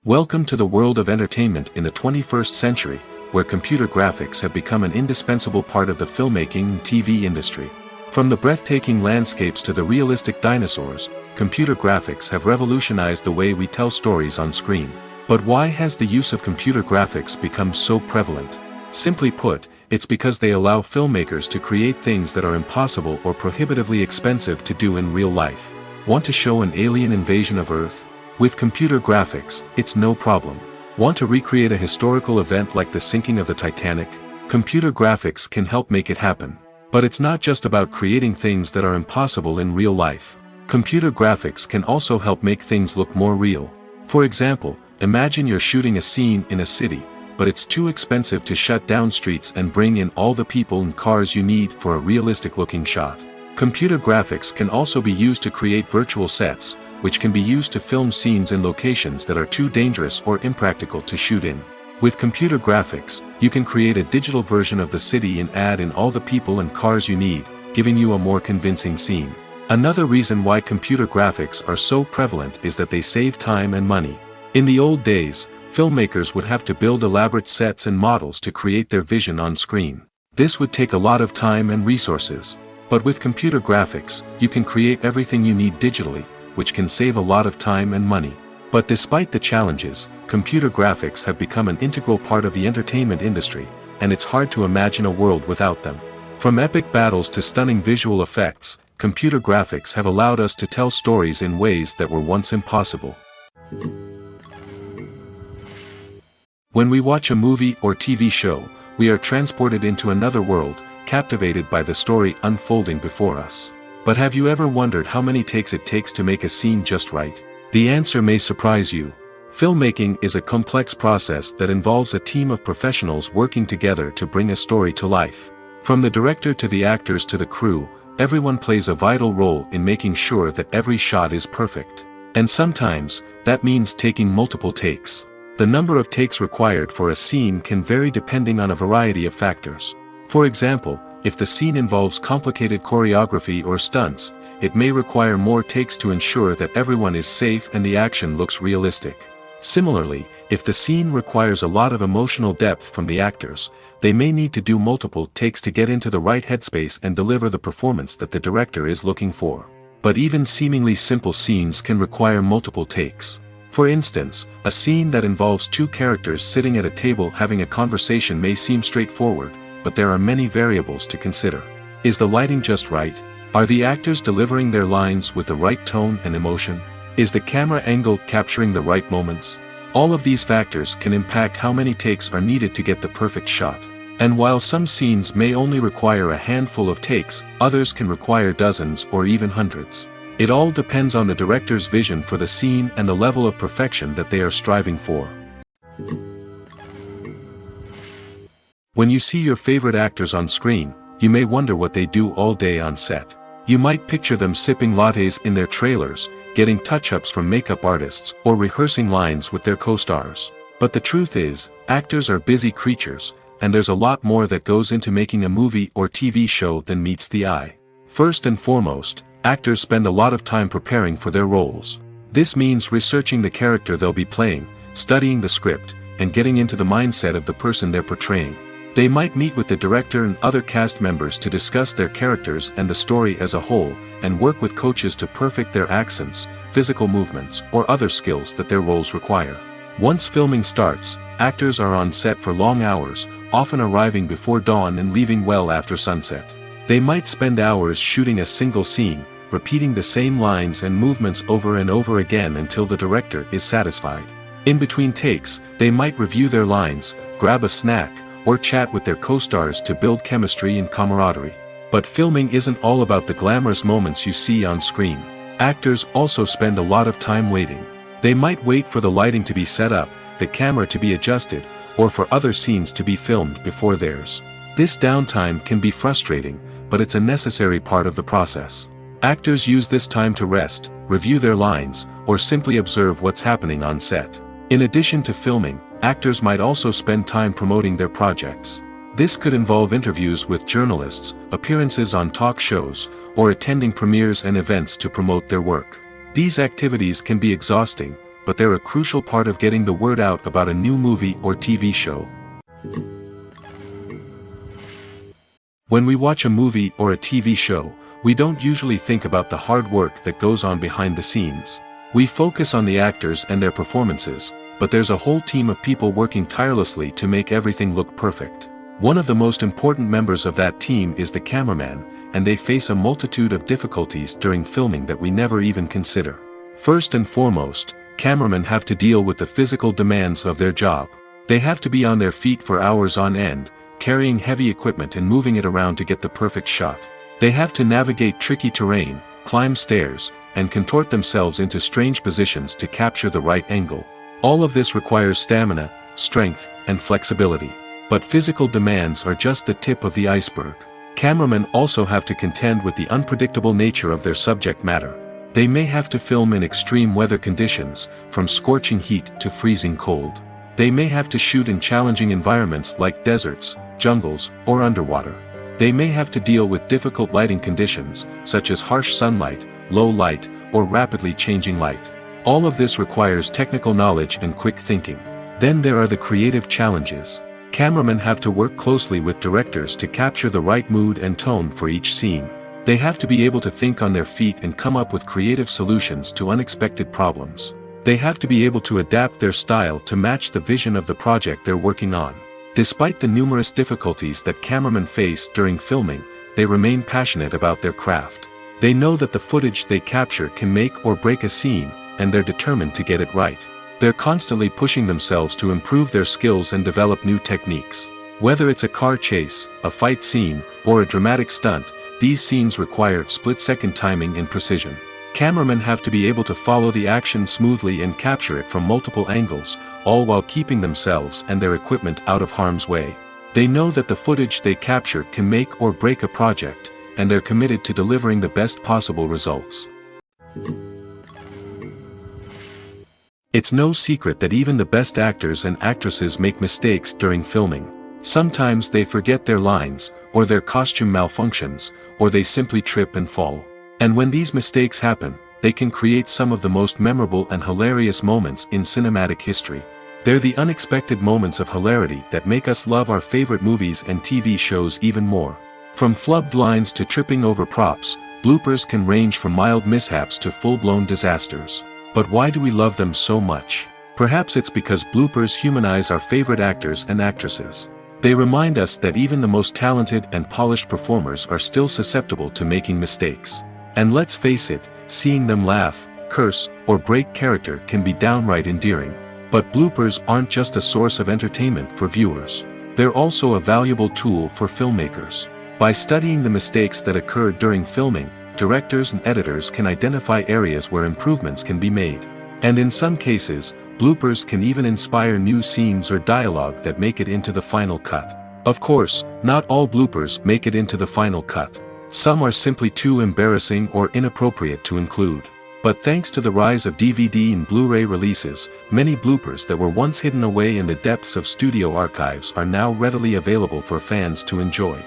Speaker 1: Welcome to the world of entertainment in the 21st century, where computer graphics have become an indispensable part of the filmmaking and TV industry. From the breathtaking landscapes to the realistic dinosaurs, computer graphics have revolutionized the way we tell stories on screen. But why has the use of computer graphics become so prevalent? Simply put, it's because they allow filmmakers to create things that are impossible or prohibitively expensive to do in real life. Want to show an alien invasion of Earth? With computer graphics, it's no problem. Want to recreate a historical event like the sinking of the Titanic? Computer graphics can help make it happen. But it's not just about creating things that are impossible in real life. Computer graphics can also help make things look more real. For example, imagine you're shooting a scene in a city, but it's too expensive to shut down streets and bring in all the people and cars you need for a realistic-looking shot. Computer graphics can also be used to create virtual sets, which can be used to film scenes in locations that are too dangerous or impractical to shoot in. With computer graphics, you can create a digital version of the city and add in all the people and cars you need, giving you a more convincing scene. Another reason why computer graphics are so prevalent is that they save time and money. In the old days, filmmakers would have to build elaborate sets and models to create their vision on screen. This would take a lot of time and resources. But with computer graphics, you can create everything you need digitally, which can save a lot of time and money. But despite the challenges, computer graphics have become an integral part of the entertainment industry, and it's hard to imagine a world without them. From epic battles to stunning visual effects, computer graphics have allowed us to tell stories in ways that were once impossible. When we watch a movie or TV show, we are transported into another world, captivated by the story unfolding before us. But have you ever wondered how many takes it takes to make a scene just right? The answer may surprise you. Filmmaking is a complex process that involves a team of professionals working together to bring a story to life. From the director to the actors to the crew, everyone plays a vital role in making sure that every shot is perfect. And sometimes, that means taking multiple takes. The number of takes required for a scene can vary depending on a variety of factors. For example, if the scene involves complicated choreography or stunts, it may require more takes to ensure that everyone is safe and the action looks realistic. Similarly, if the scene requires a lot of emotional depth from the actors, they may need to do multiple takes to get into the right headspace and deliver the performance that the director is looking for. But even seemingly simple scenes can require multiple takes. For instance, a scene that involves two characters sitting at a table having a conversation may seem straightforward, but there are many variables to consider. Is the lighting just right? Are the actors delivering their lines with the right tone and emotion? Is the camera angle capturing the right moments? All of these factors can impact how many takes are needed to get the perfect shot. And while some scenes may only require a handful of takes, others can require dozens or even hundreds. It all depends on the director's vision for the scene and the level of perfection that they are striving for. When you see your favorite actors on screen, you may wonder what they do all day on set. You might picture them sipping lattes in their trailers, getting touch-ups from makeup artists, or rehearsing lines with their co-stars. But the truth is, actors are busy creatures, and there's a lot more that goes into making a movie or TV show than meets the eye. First and foremost, actors spend a lot of time preparing for their roles. This means researching the character they'll be playing, studying the script, and getting into the mindset of the person they're portraying. They might meet with the director and other cast members to discuss their characters and the story as a whole, and work with coaches to perfect their accents, physical movements, or other skills that their roles require. Once filming starts, actors are on set for long hours, often arriving before dawn and leaving well after sunset. They might spend hours shooting a single scene, repeating the same lines and movements over and over again until the director is satisfied. In between takes, they might review their lines, grab a snack, or chat with their co-stars to build chemistry and camaraderie. But filming isn't all about the glamorous moments you see on screen. Actors also spend a lot of time waiting. They might wait for the lighting to be set up, the camera to be adjusted, or for other scenes to be filmed before theirs. This downtime can be frustrating, but it's a necessary part of the process. Actors use this time to rest, review their lines, or simply observe what's happening on set. In addition to filming, actors might also spend time promoting their projects. This could involve interviews with journalists, appearances on talk shows, or attending premieres and events to promote their work. These activities can be exhausting, but they're a crucial part of getting the word out about a new movie or TV show. When we watch a movie or a TV show, we don't usually think about the hard work that goes on behind the scenes. We focus on the actors and their performances, but there's a whole team of people working tirelessly to make everything look perfect. One of the most important members of that team is the cameraman, and they face a multitude of difficulties during filming that we never even consider. First and foremost, cameramen have to deal with the physical demands of their job. They have to be on their feet for hours on end, carrying heavy equipment and moving it around to get the perfect shot. They have to navigate tricky terrain, climb stairs, and contort themselves into strange positions to capture the right angle. All of this requires stamina, strength, and flexibility. But physical demands are just the tip of the iceberg. Cameramen also have to contend with the unpredictable nature of their subject matter. They may have to film in extreme weather conditions, from scorching heat to freezing cold. They may have to shoot in challenging environments like deserts, jungles, or underwater. They may have to deal with difficult lighting conditions, such as harsh sunlight, low light, or rapidly changing light. All of this requires technical knowledge and quick thinking. Then there are the creative challenges. Cameramen have to work closely with directors to capture the right mood and tone for each scene. They have to be able to think on their feet and come up with creative solutions to unexpected problems. They have to be able to adapt their style to match the vision of the project they're working on. Despite the numerous difficulties that cameramen face during filming, they remain passionate about their craft. They know that the footage they capture can make or break a scene, and they're determined to get it right. They're constantly pushing themselves to improve their skills and develop new techniques. Whether it's a car chase, a fight scene, or a dramatic stunt, these scenes require split-second timing and precision. Cameramen have to be able to follow the action smoothly and capture it from multiple angles, all while keeping themselves and their equipment out of harm's way. They know that the footage they capture can make or break a project, and they're committed to delivering the best possible results. It's no secret that even the best actors and actresses make mistakes during filming. Sometimes they forget their lines, or their costume malfunctions, or they simply trip and fall. And when these mistakes happen, they can create some of the most memorable and hilarious moments in cinematic history. They're the unexpected moments of hilarity that make us love our favorite movies and TV shows even more. From flubbed lines to tripping over props, bloopers can range from mild mishaps to full-blown disasters. But why do we love them so much? Perhaps it's because bloopers humanize our favorite actors and actresses. They remind us that even the most talented and polished performers are still susceptible to making mistakes. And let's face it, seeing them laugh, curse, or break character can be downright endearing. But bloopers aren't just a source of entertainment for viewers. They're also a valuable tool for filmmakers. By studying the mistakes that occur during filming, directors and editors can identify areas where improvements can be made. And in some cases, bloopers can even inspire new scenes or dialogue that make it into the final cut. Of course, not all bloopers make it into the final cut. Some are simply too embarrassing or inappropriate to include. But thanks to the rise of DVD and Blu-ray releases, many bloopers that were once hidden away in the depths of studio archives are now readily available for fans to enjoy.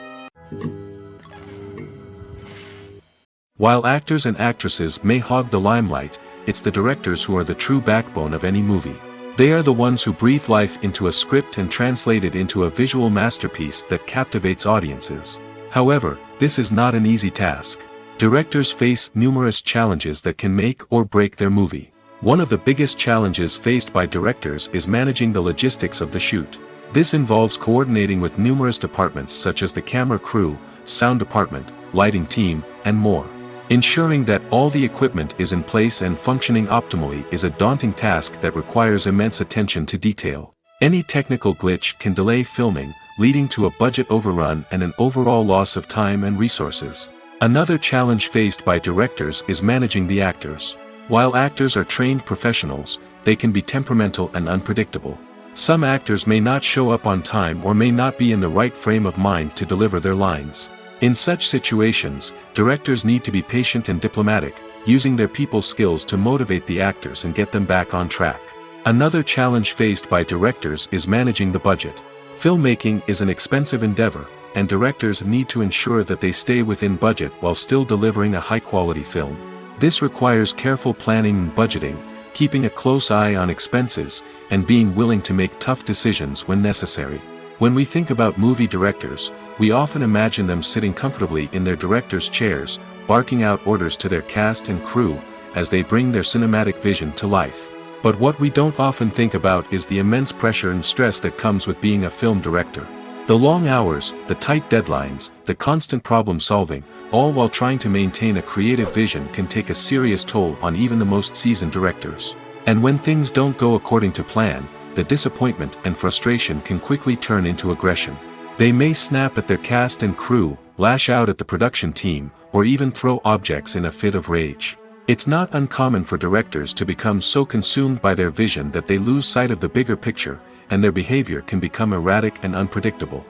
Speaker 1: While actors and actresses may hog the limelight, it's the directors who are the true backbone of any movie. They are the ones who breathe life into a script and translate it into a visual masterpiece that captivates audiences. However, this is not an easy task. Directors face numerous challenges that can make or break their movie. One of the biggest challenges faced by directors is managing the logistics of the shoot. This involves coordinating with numerous departments such as the camera crew, sound department, lighting team, and more. Ensuring that all the equipment is in place and functioning optimally is a daunting task that requires immense attention to detail. Any technical glitch can delay filming, leading to a budget overrun and an overall loss of time and resources. Another challenge faced by directors is managing the actors. While actors are trained professionals, they can be temperamental and unpredictable. Some actors may not show up on time or may not be in the right frame of mind to deliver their lines. In such situations, directors need to be patient and diplomatic, using their people skills to motivate the actors and get them back on track. Another challenge faced by directors is managing the budget. Filmmaking is an expensive endeavor, and directors need to ensure that they stay within budget while still delivering a high-quality film. This requires careful planning and budgeting, keeping a close eye on expenses, and being willing to make tough decisions when necessary. When we think about movie directors, we often imagine them sitting comfortably in their director's chairs, barking out orders to their cast and crew, as they bring their cinematic vision to life. But what we don't often think about is the immense pressure and stress that comes with being a film director. The long hours, the tight deadlines, the constant problem solving, all while trying to maintain a creative vision can take a serious toll on even the most seasoned directors. And when things don't go according to plan, the disappointment and frustration can quickly turn into aggression. They may snap at their cast and crew, lash out at the production team, or even throw objects in a fit of rage. It's not uncommon for directors to become so consumed by their vision that they lose sight of the bigger picture, and their behavior can become erratic and unpredictable.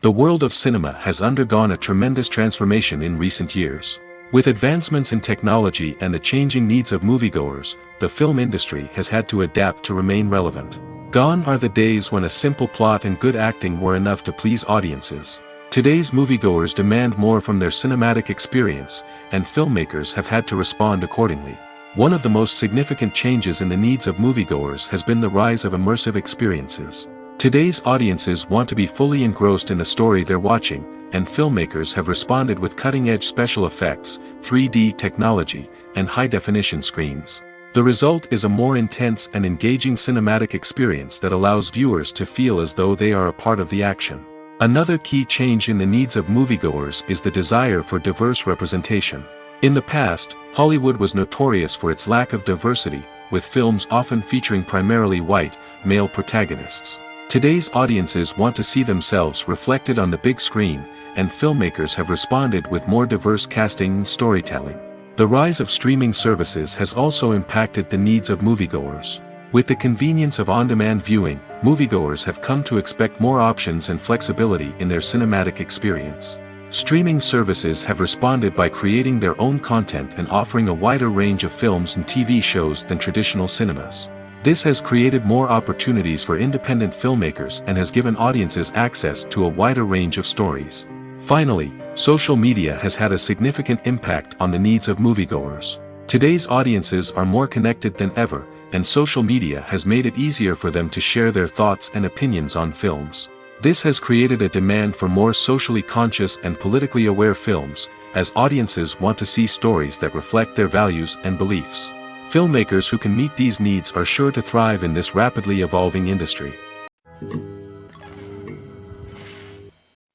Speaker 1: The world of cinema has undergone a tremendous transformation in recent years. With advancements in technology and the changing needs of moviegoers, the film industry has had to adapt to remain relevant. Gone are the days when a simple plot and good acting were enough to please audiences. Today's moviegoers demand more from their cinematic experience, and filmmakers have had to respond accordingly. One of the most significant changes in the needs of moviegoers has been the rise of immersive experiences. Today's audiences want to be fully engrossed in the story they're watching, and filmmakers have responded with cutting-edge special effects, 3D technology, and high-definition screens. The result is a more intense and engaging cinematic experience that allows viewers to feel as though they are a part of the action. Another key change in the needs of moviegoers is the desire for diverse representation. In the past, Hollywood was notorious for its lack of diversity, with films often featuring primarily white, male protagonists. Today's audiences want to see themselves reflected on the big screen, and filmmakers have responded with more diverse casting and storytelling. The rise of streaming services has also impacted the needs of moviegoers. With the convenience of on-demand viewing, moviegoers have come to expect more options and flexibility in their cinematic experience. Streaming services have responded by creating their own content and offering a wider range of films and TV shows than traditional cinemas. This has created more opportunities for independent filmmakers and has given audiences access to a wider range of stories. Finally, social media has had a significant impact on the needs of moviegoers. Today's audiences are more connected than ever, and social media has made it easier for them to share their thoughts and opinions on films. This has created a demand for more socially conscious and politically aware films, as audiences want to see stories that reflect their values and beliefs. Filmmakers who can meet these needs are sure to thrive in this rapidly evolving industry.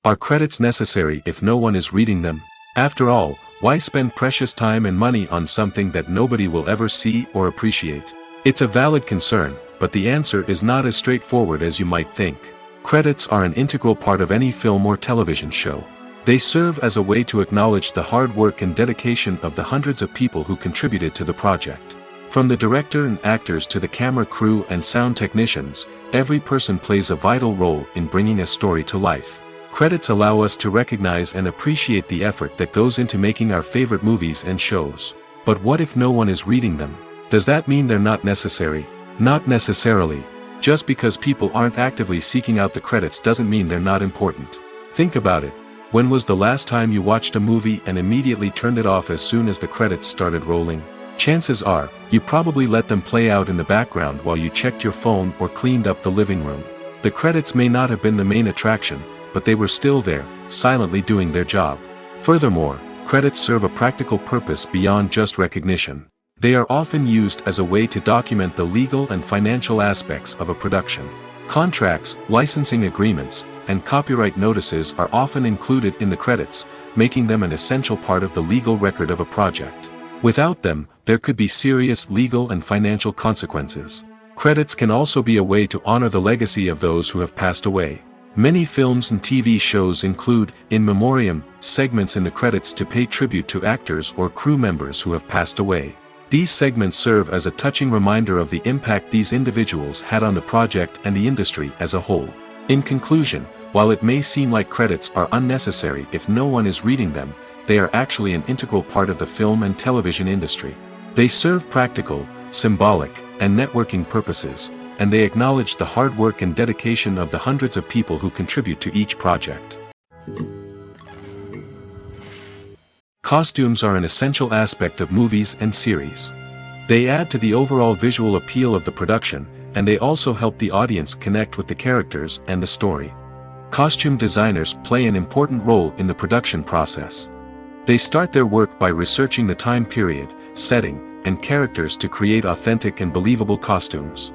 Speaker 1: Are credits necessary if no one is reading them? After all, why spend precious time and money on something that nobody will ever see or appreciate? It's a valid concern, but the answer is not as straightforward as you might think. Credits are an integral part of any film or television show. They serve as a way to acknowledge the hard work and dedication of the hundreds of people who contributed to the project. From the director and actors to the camera crew and sound technicians, every person plays a vital role in bringing a story to life. Credits allow us to recognize and appreciate the effort that goes into making our favorite movies and shows. But what if no one is reading them? Does that mean they're not necessary? Not necessarily. Just because people aren't actively seeking out the credits doesn't mean they're not important. Think about it. When was the last time you watched a movie and immediately turned it off as soon as the credits started rolling? Chances are, you probably let them play out in the background while you checked your phone or cleaned up the living room. The credits may not have been the main attraction, but they were still there, silently doing their job. Furthermore, credits serve a practical purpose beyond just recognition. They are often used as a way to document the legal and financial aspects of a production. Contracts, licensing agreements, and copyright notices are often included in the credits, making them an essential part of the legal record of a project. Without them, there could be serious legal and financial consequences. Credits can also be a way to honor the legacy of those who have passed away. Many films and TV shows include, in memoriam, segments in the credits to pay tribute to actors or crew members who have passed away. These segments serve as a touching reminder of the impact these individuals had on the project and the industry as a whole. In conclusion, while it may seem like credits are unnecessary if no one is reading them, they are actually an integral part of the film and television industry. They serve practical, symbolic, and networking purposes, and they acknowledge the hard work and dedication of the hundreds of people who contribute to each project. Costumes are an essential aspect of movies and series. They add to the overall visual appeal of the production, and they also help the audience connect with the characters and the story. Costume designers play an important role in the production process. They start their work by researching the time period, setting, and characters to create authentic and believable costumes.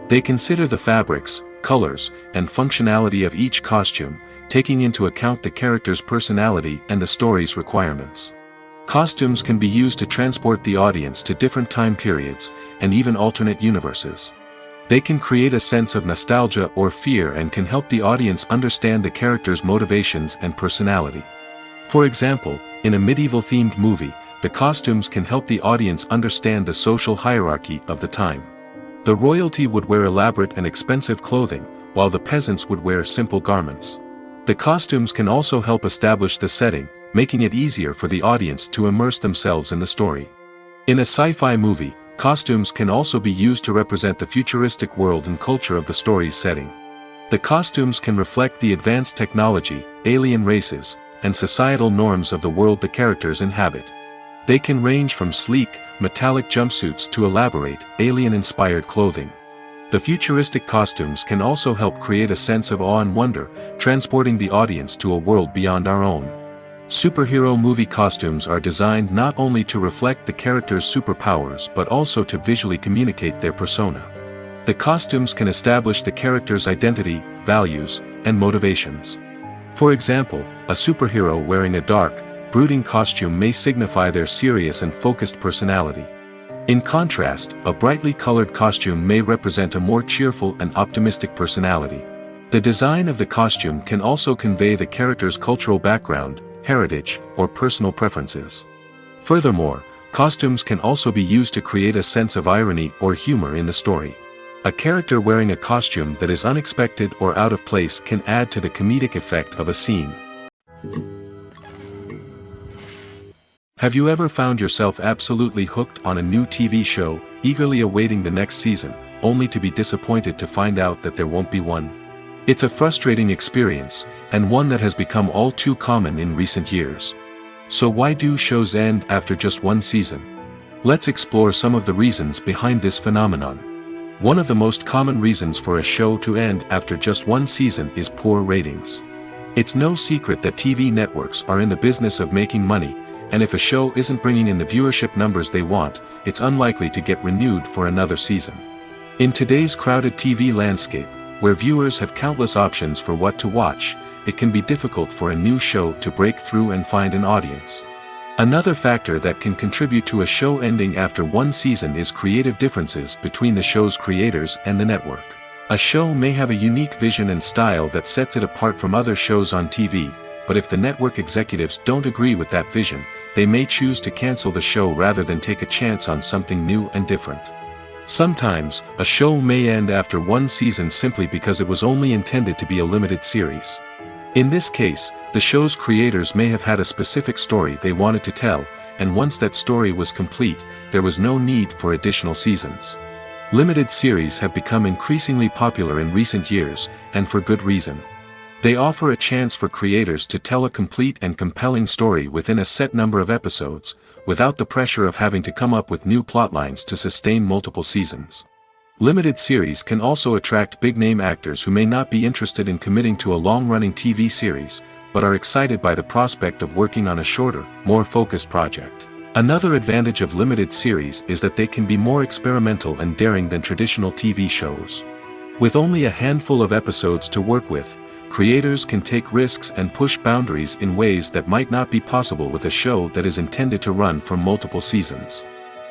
Speaker 1: They consider the fabrics, colors, and functionality of each costume, taking into account the character's personality and the story's requirements. Costumes can be used to transport the audience to different time periods, and even alternate universes. They can create a sense of nostalgia or fear and can help the audience understand the character's motivations and personality. For example, in a medieval-themed movie, the costumes can help the audience understand the social hierarchy of the time. The royalty would wear elaborate and expensive clothing, while the peasants would wear simple garments. The costumes can also help establish the setting, making it easier for the audience to immerse themselves in the story. In a sci-fi movie, costumes can also be used to represent the futuristic world and culture of the story's setting. The costumes can reflect the advanced technology, alien races, and societal norms of the world the characters inhabit. They can range from sleek, metallic jumpsuits to elaborate, alien-inspired clothing. The futuristic costumes can also help create a sense of awe and wonder, transporting the audience to a world beyond our own. Superhero movie costumes are designed not only to reflect the character's superpowers but also to visually communicate their persona. The costumes can establish the character's identity, values, and motivations. For example, a superhero wearing a dark, brooding costume may signify their serious and focused personality. In contrast, a brightly colored costume may represent a more cheerful and optimistic personality. The design of the costume can also convey the character's cultural background, heritage, or personal preferences. Furthermore, costumes can also be used to create a sense of irony or humor in the story. A character wearing a costume that is unexpected or out of place can add to the comedic effect of a scene. Have you ever found yourself absolutely hooked on a new TV show, eagerly awaiting the next season, only to be disappointed to find out that there won't be one? It's a frustrating experience, and one that has become all too common in recent years. So why do shows end after just one season? Let's explore some of the reasons behind this phenomenon. One of the most common reasons for a show to end after just one season is poor ratings. It's no secret that TV networks are in the business of making money, and if a show isn't bringing in the viewership numbers they want, it's unlikely to get renewed for another season. In today's crowded TV landscape, where viewers have countless options for what to watch, it can be difficult for a new show to break through and find an audience. Another factor that can contribute to a show ending after one season is creative differences between the show's creators and the network. A show may have a unique vision and style that sets it apart from other shows on TV, but if the network executives don't agree with that vision, they may choose to cancel the show rather than take a chance on something new and different. Sometimes, a show may end after one season simply because it was only intended to be a limited series. In this case, the show's creators may have had a specific story they wanted to tell, and once that story was complete, there was no need for additional seasons. Limited series have become increasingly popular in recent years, and for good reason. They offer a chance for creators to tell a complete and compelling story within a set number of episodes, without the pressure of having to come up with new plotlines to sustain multiple seasons. Limited series can also attract big-name actors who may not be interested in committing to a long-running TV series, but are excited by the prospect of working on a shorter, more focused project. Another advantage of limited series is that they can be more experimental and daring than traditional TV shows. With only a handful of episodes to work with, creators can take risks and push boundaries in ways that might not be possible with a show that is intended to run for multiple seasons.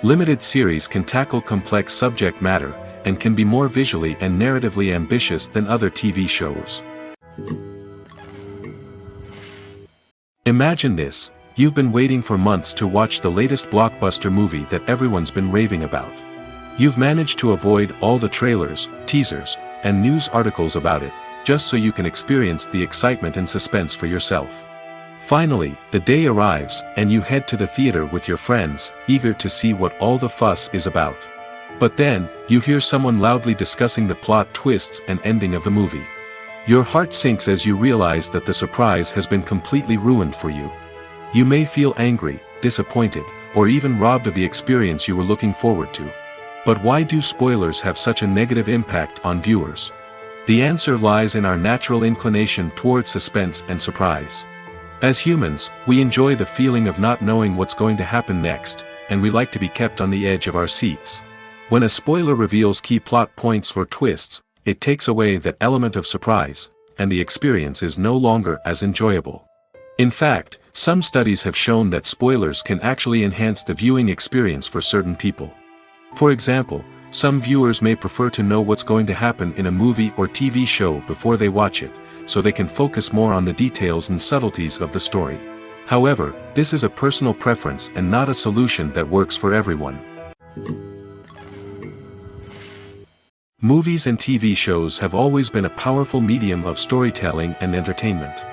Speaker 1: Limited series can tackle complex subject matter, and can be more visually and narratively ambitious than other TV shows. Imagine this: you've been waiting for months to watch the latest blockbuster movie that everyone's been raving about. You've managed to avoid all the trailers, teasers, and news articles about it, just so you can experience the excitement and suspense for yourself. Finally, the day arrives, and you head to the theater with your friends, eager to see what all the fuss is about. But then, you hear someone loudly discussing the plot twists and ending of the movie. Your heart sinks as you realize that the surprise has been completely ruined for you. You may feel angry, disappointed, or even robbed of the experience you were looking forward to. But why do spoilers have such a negative impact on viewers? The answer lies in our natural inclination towards suspense and surprise. As humans, we enjoy the feeling of not knowing what's going to happen next, and we like to be kept on the edge of our seats. When a spoiler reveals key plot points or twists, it takes away that element of surprise, and the experience is no longer as enjoyable. In fact, some studies have shown that spoilers can actually enhance the viewing experience for certain people. For example, some viewers may prefer to know what's going to happen in a movie or TV show before they watch it, so they can focus more on the details and subtleties of the story. However, this is a personal preference and not a solution that works for everyone. Movies and TV shows have always been a powerful medium of storytelling and entertainment.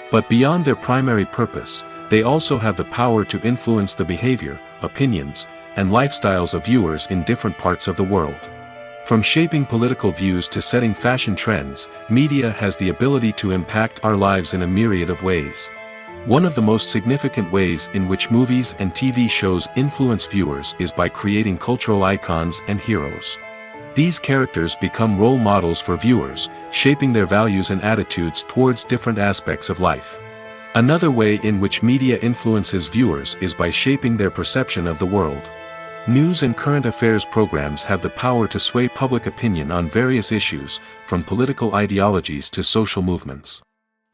Speaker 1: But beyond their primary purpose, they also have the power to influence the behavior, opinions, and lifestyles of viewers in different parts of the world. From shaping political views to setting fashion trends, media has the ability to impact our lives in a myriad of ways. One of the most significant ways in which movies and TV shows influence viewers is by creating cultural icons and heroes. These characters become role models for viewers, shaping their values and attitudes towards different aspects of life. Another way in which media influences viewers is by shaping their perception of the world. News and current affairs programs have the power to sway public opinion on various issues, from political ideologies to social movements.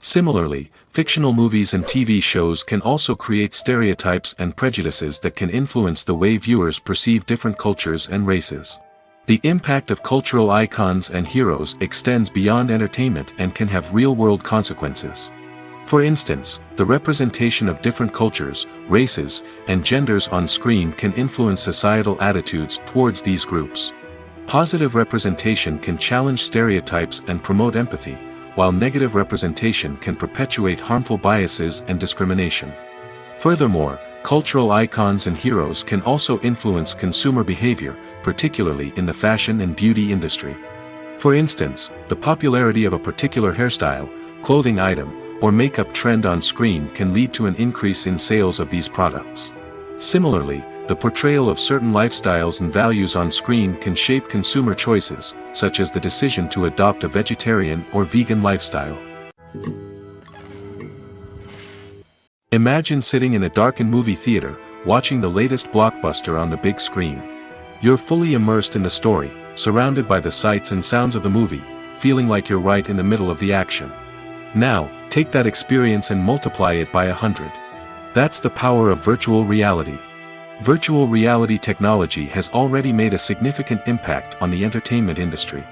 Speaker 1: Similarly, fictional movies and TV shows can also create stereotypes and prejudices that can influence the way viewers perceive different cultures and races. The impact of cultural icons and heroes extends beyond entertainment and can have real-world consequences. For instance, the representation of different cultures, races, and genders on screen can influence societal attitudes towards these groups. Positive representation can challenge stereotypes and promote empathy, while negative representation can perpetuate harmful biases and discrimination. Furthermore, cultural icons and heroes can also influence consumer behavior, particularly in the fashion and beauty industry. For instance, the popularity of a particular hairstyle, clothing item, or makeup trend on screen can lead to an increase in sales of these products. Similarly, the portrayal of certain lifestyles and values on screen can shape consumer choices, such as the decision to adopt a vegetarian or vegan lifestyle. Imagine sitting in a darkened movie theater, watching the latest blockbuster on the big screen. You're fully immersed in the story, surrounded by the sights and sounds of the movie, feeling like you're right in the middle of the action. Now, take that experience and multiply it by 100. That's the power of virtual reality. Virtual reality technology has already made a significant impact on the entertainment industry.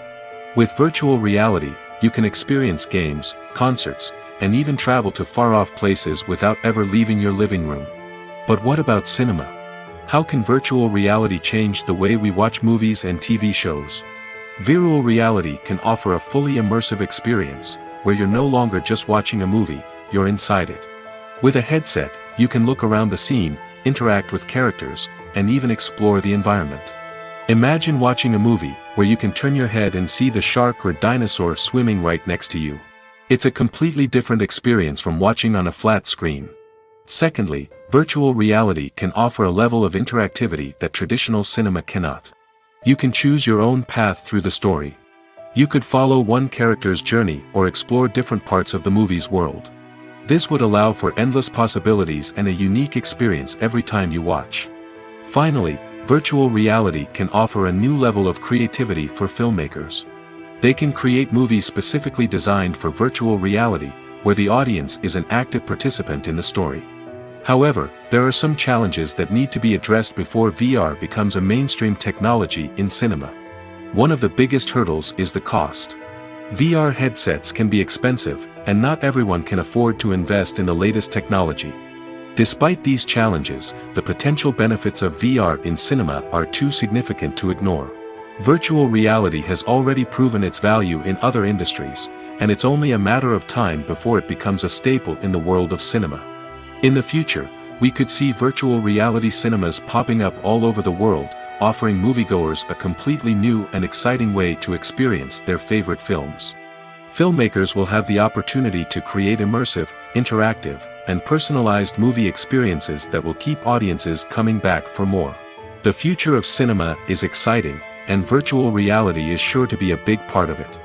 Speaker 1: With virtual reality, you can experience games, concerts, and even travel to far-off places without ever leaving your living room. But what about cinema? How can virtual reality change the way we watch movies and TV shows? Virtual reality can offer a fully immersive experience, where you're no longer just watching a movie, you're inside it. With a headset, you can look around the scene, interact with characters, and even explore the environment. Imagine watching a movie where you can turn your head and see the shark or dinosaur swimming right next to you. It's a completely different experience from watching on a flat screen. Secondly, virtual reality can offer a level of interactivity that traditional cinema cannot. You can choose your own path through the story. You could follow one character's journey or explore different parts of the movie's world. This would allow for endless possibilities and a unique experience every time you watch. Finally, virtual reality can offer a new level of creativity for filmmakers. They can create movies specifically designed for virtual reality, where the audience is an active participant in the story. However, there are some challenges that need to be addressed before VR becomes a mainstream technology in cinema. One of the biggest hurdles is the cost. VR headsets can be expensive, and not everyone can afford to invest in the latest technology. Despite these challenges, the potential benefits of VR in cinema are too significant to ignore. Virtual reality has already proven its value in other industries, and it's only a matter of time before it becomes a staple in the world of cinema. In the future, we could see virtual reality cinemas popping up all over the world, offering moviegoers a completely new and exciting way to experience their favorite films. Filmmakers will have the opportunity to create immersive, interactive, and personalized movie experiences that will keep audiences coming back for more. The future of cinema is exciting, and virtual reality is sure to be a big part of it.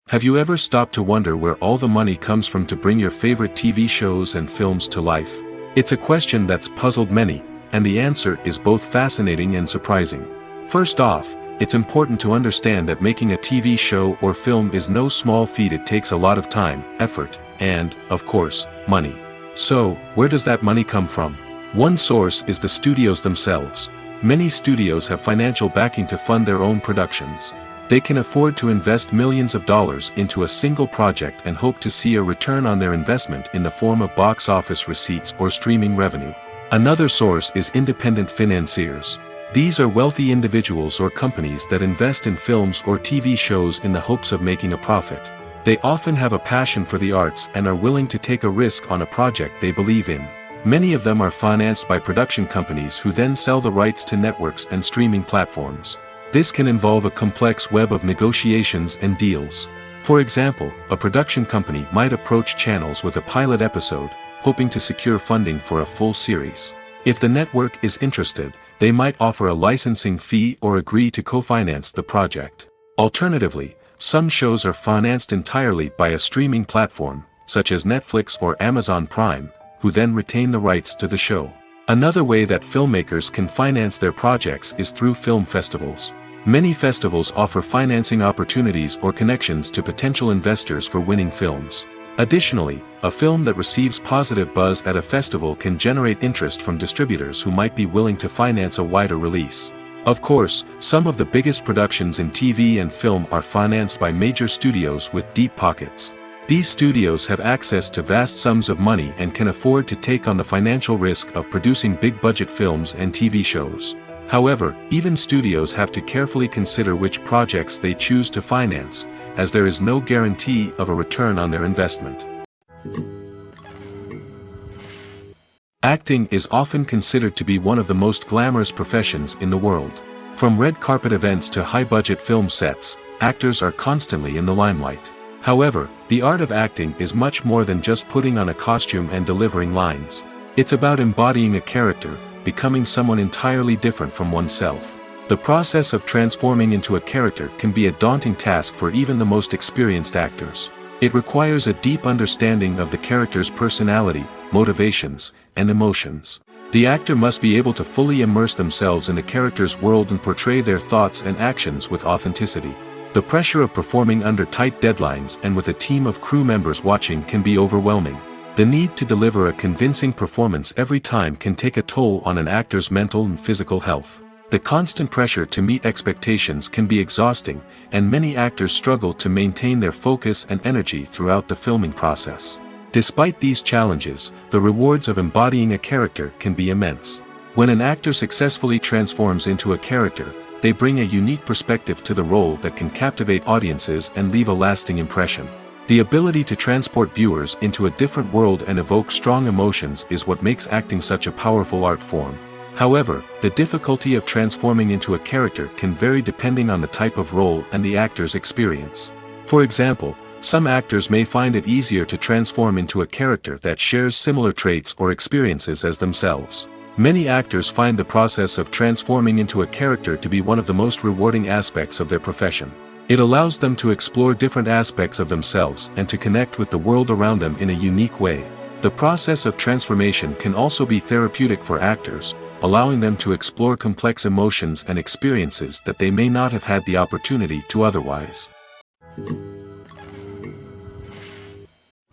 Speaker 1: Have you ever stopped to wonder where all the money comes from to bring your favorite TV shows and films to life? It's a question that's puzzled many, and the answer is both fascinating and surprising. First off, it's important to understand that making a TV show or film is no small feat. It takes a lot of time, effort, and, of course, money. So, where does that money come from? One source is the studios themselves. Many studios have financial backing to fund their own productions. They can afford to invest millions of dollars into a single project and hope to see a return on their investment in the form of box office receipts or streaming revenue. Another source is independent financiers. These are wealthy individuals or companies that invest in films or TV shows in the hopes of making a profit. They often have a passion for the arts and are willing to take a risk on a project they believe in. Many of them are financed by production companies who then sell the rights to networks and streaming platforms. This can involve a complex web of negotiations and deals. For example, a production company might approach channels with a pilot episode, hoping to secure funding for a full series. If the network is interested, they might offer a licensing fee or agree to co-finance the project. Alternatively, some shows are financed entirely by a streaming platform, such as Netflix or Amazon Prime, who then retain the rights to the show. Another way that filmmakers can finance their projects is through film festivals. Many festivals offer financing opportunities or connections to potential investors for winning films. Additionally, a film that receives positive buzz at a festival can generate interest from distributors who might be willing to finance a wider release. Of course, some of the biggest productions in TV and film are financed by major studios with deep pockets. These studios have access to vast sums of money and can afford to take on the financial risk of producing big-budget films and TV shows. However, even studios have to carefully consider which projects they choose to finance, as there is no guarantee of a return on their investment. Acting is often considered to be one of the most glamorous professions in the world. From red carpet events to high-budget film sets, actors are constantly in the limelight. However, the art of acting is much more than just putting on a costume and delivering lines. It's about embodying a character, becoming someone entirely different from oneself. The process of transforming into a character can be a daunting task for even the most experienced actors. It requires a deep understanding of the character's personality, motivations, and emotions. The actor must be able to fully immerse themselves in the character's world and portray their thoughts and actions with authenticity. The pressure of performing under tight deadlines and with a team of crew members watching can be overwhelming. The need to deliver a convincing performance every time can take a toll on an actor's mental and physical health. The constant pressure to meet expectations can be exhausting, and many actors struggle to maintain their focus and energy throughout the filming process. Despite these challenges, the rewards of embodying a character can be immense. When an actor successfully transforms into a character, they bring a unique perspective to the role that can captivate audiences and leave a lasting impression. The ability to transport viewers into a different world and evoke strong emotions is what makes acting such a powerful art form. However, the difficulty of transforming into a character can vary depending on the type of role and the actor's experience. For example, some actors may find it easier to transform into a character that shares similar traits or experiences as themselves. Many actors find the process of transforming into a character to be one of the most rewarding aspects of their profession. It allows them to explore different aspects of themselves and to connect with the world around them in a unique way. The process of transformation can also be therapeutic for actors, allowing them to explore complex emotions and experiences that they may not have had the opportunity to otherwise.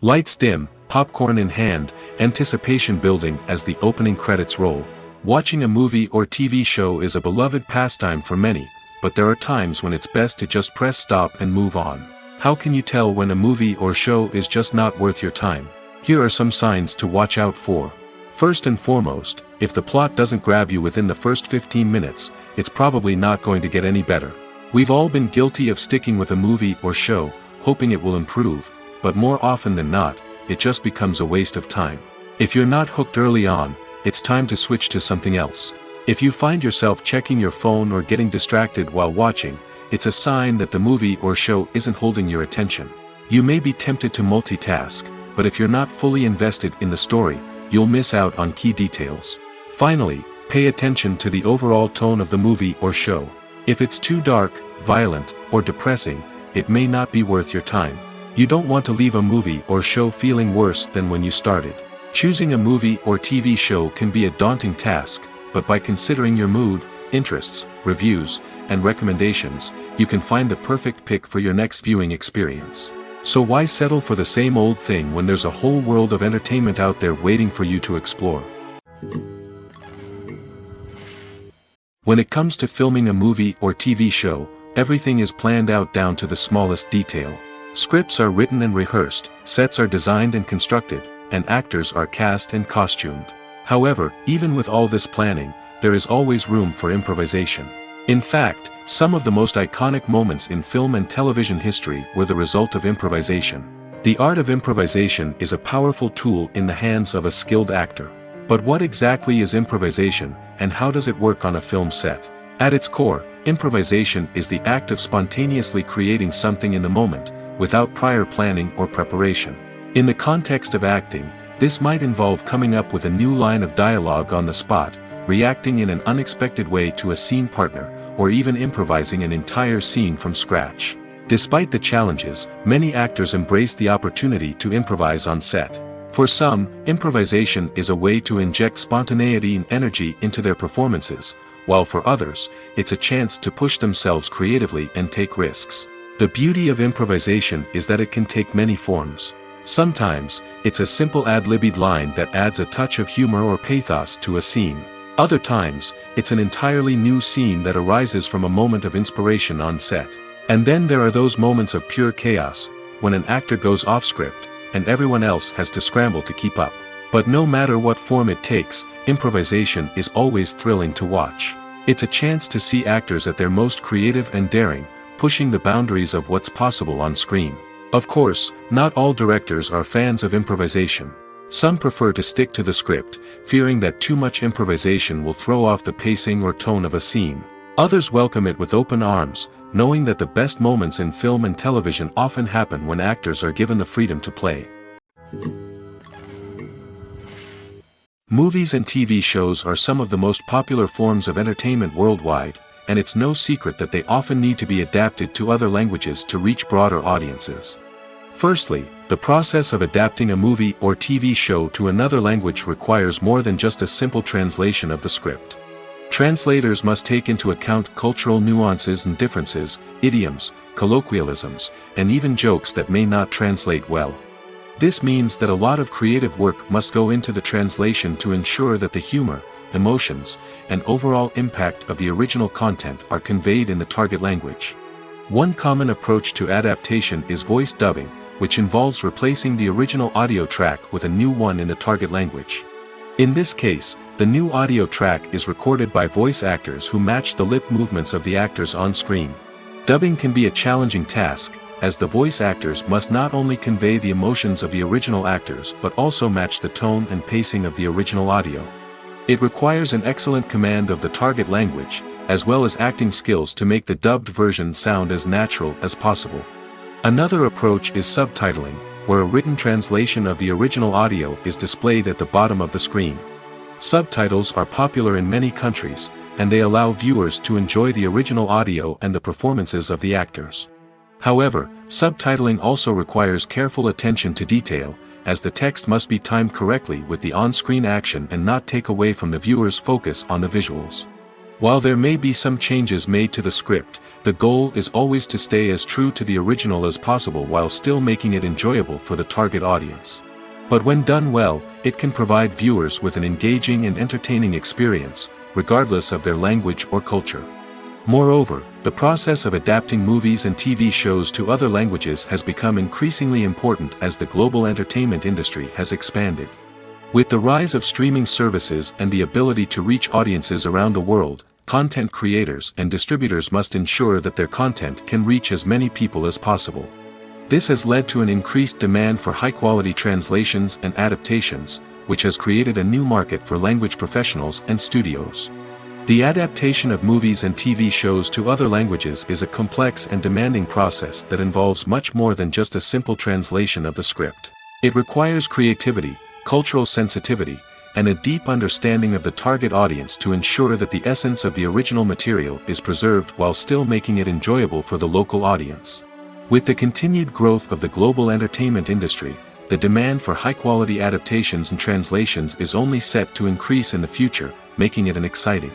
Speaker 1: Lights dim, popcorn in hand, anticipation building as the opening credits roll. Watching a movie or TV show is a beloved pastime for many, but there are times when it's best to just press stop and move on. How can you tell when a movie or show is just not worth your time? Here are some signs to watch out for. First and foremost, if the plot doesn't grab you within the first 15 minutes, it's probably not going to get any better. We've all been guilty of sticking with a movie or show, hoping it will improve, but more often than not, it just becomes a waste of time. If you're not hooked early on, it's time to switch to something else. If you find yourself checking your phone or getting distracted while watching, it's a sign that the movie or show isn't holding your attention. You may be tempted to multitask, but if you're not fully invested in the story, you'll miss out on key details. Finally, pay attention to the overall tone of the movie or show. If it's too dark, violent, or depressing, it may not be worth your time. You don't want to leave a movie or show feeling worse than when you started. Choosing a movie or TV show can be a daunting task, but by considering your mood, interests, reviews, and recommendations, you can find the perfect pick for your next viewing experience. So why settle for the same old thing when there's a whole world of entertainment out there waiting for you to explore? When it comes to filming a movie or TV show, everything is planned out down to the smallest detail. Scripts are written and rehearsed, sets are designed and constructed, and actors are cast and costumed. However, even with all this planning, there is always room for improvisation. In fact, some of the most iconic moments in film and television history were the result of improvisation. The art of improvisation is a powerful tool in the hands of a skilled actor. But what exactly is improvisation, and how does it work on a film set? At its core, improvisation is the act of spontaneously creating something in the moment, without prior planning or preparation. In the context of acting, this might involve coming up with a new line of dialogue on the spot, reacting in an unexpected way to a scene partner, or even improvising an entire scene from scratch. Despite the challenges, many actors embrace the opportunity to improvise on set. For some, improvisation is a way to inject spontaneity and energy into their performances, while for others, it's a chance to push themselves creatively and take risks. The beauty of improvisation is that it can take many forms. Sometimes, it's a simple ad-libbed line that adds a touch of humor or pathos to a scene. Other times, it's an entirely new scene that arises from a moment of inspiration on set. And then there are those moments of pure chaos, when an actor goes off script, and everyone else has to scramble to keep up. But no matter what form it takes, improvisation is always thrilling to watch. It's a chance to see actors at their most creative and daring, pushing the boundaries of what's possible on screen. Of course, not all directors are fans of improvisation. Some prefer to stick to the script, fearing that too much improvisation will throw off the pacing or tone of a scene. Others welcome it with open arms, knowing that the best moments in film and television often happen when actors are given the freedom to play. Movies and TV shows are some of the most popular forms of entertainment worldwide, and it's no secret that they often need to be adapted to other languages to reach broader audiences. Firstly, the process of adapting a movie or TV show to another language requires more than just a simple translation of the script. Translators must take into account cultural nuances and differences, idioms, colloquialisms, and even jokes that may not translate well. This means that a lot of creative work must go into the translation to ensure that the humor, emotions, and overall impact of the original content are conveyed in the target language. One common approach to adaptation is voice dubbing, which involves replacing the original audio track with a new one in the target language. In this case, the new audio track is recorded by voice actors who match the lip movements of the actors on screen. Dubbing can be a challenging task, as the voice actors must not only convey the emotions of the original actors but also match the tone and pacing of the original audio. It requires an excellent command of the target language, as well as acting skills to make the dubbed version sound as natural as possible. Another approach is subtitling, where a written translation of the original audio is displayed at the bottom of the screen. Subtitles are popular in many countries, and they allow viewers to enjoy the original audio and the performances of the actors. However, subtitling also requires careful attention to detail, as the text must be timed correctly with the on-screen action and not take away from the viewer's focus on the visuals. While there may be some changes made to the script, the goal is always to stay as true to the original as possible while still making it enjoyable for the target audience. But when done well, it can provide viewers with an engaging and entertaining experience, regardless of their language or culture. Moreover, the process of adapting movies and TV shows to other languages has become increasingly important as the global entertainment industry has expanded. With the rise of streaming services and the ability to reach audiences around the world, content creators and distributors must ensure that their content can reach as many people as possible. This has led to an increased demand for high-quality translations and adaptations, which has created a new market for language professionals and studios. The adaptation of movies and TV shows to other languages is a complex and demanding process that involves much more than just a simple translation of the script. It requires creativity, cultural sensitivity, and a deep understanding of the target audience to ensure that the essence of the original material is preserved while still making it enjoyable for the local audience. With the continued growth of the global entertainment industry, the demand for high-quality adaptations and translations is only set to increase in the future, making it exciting.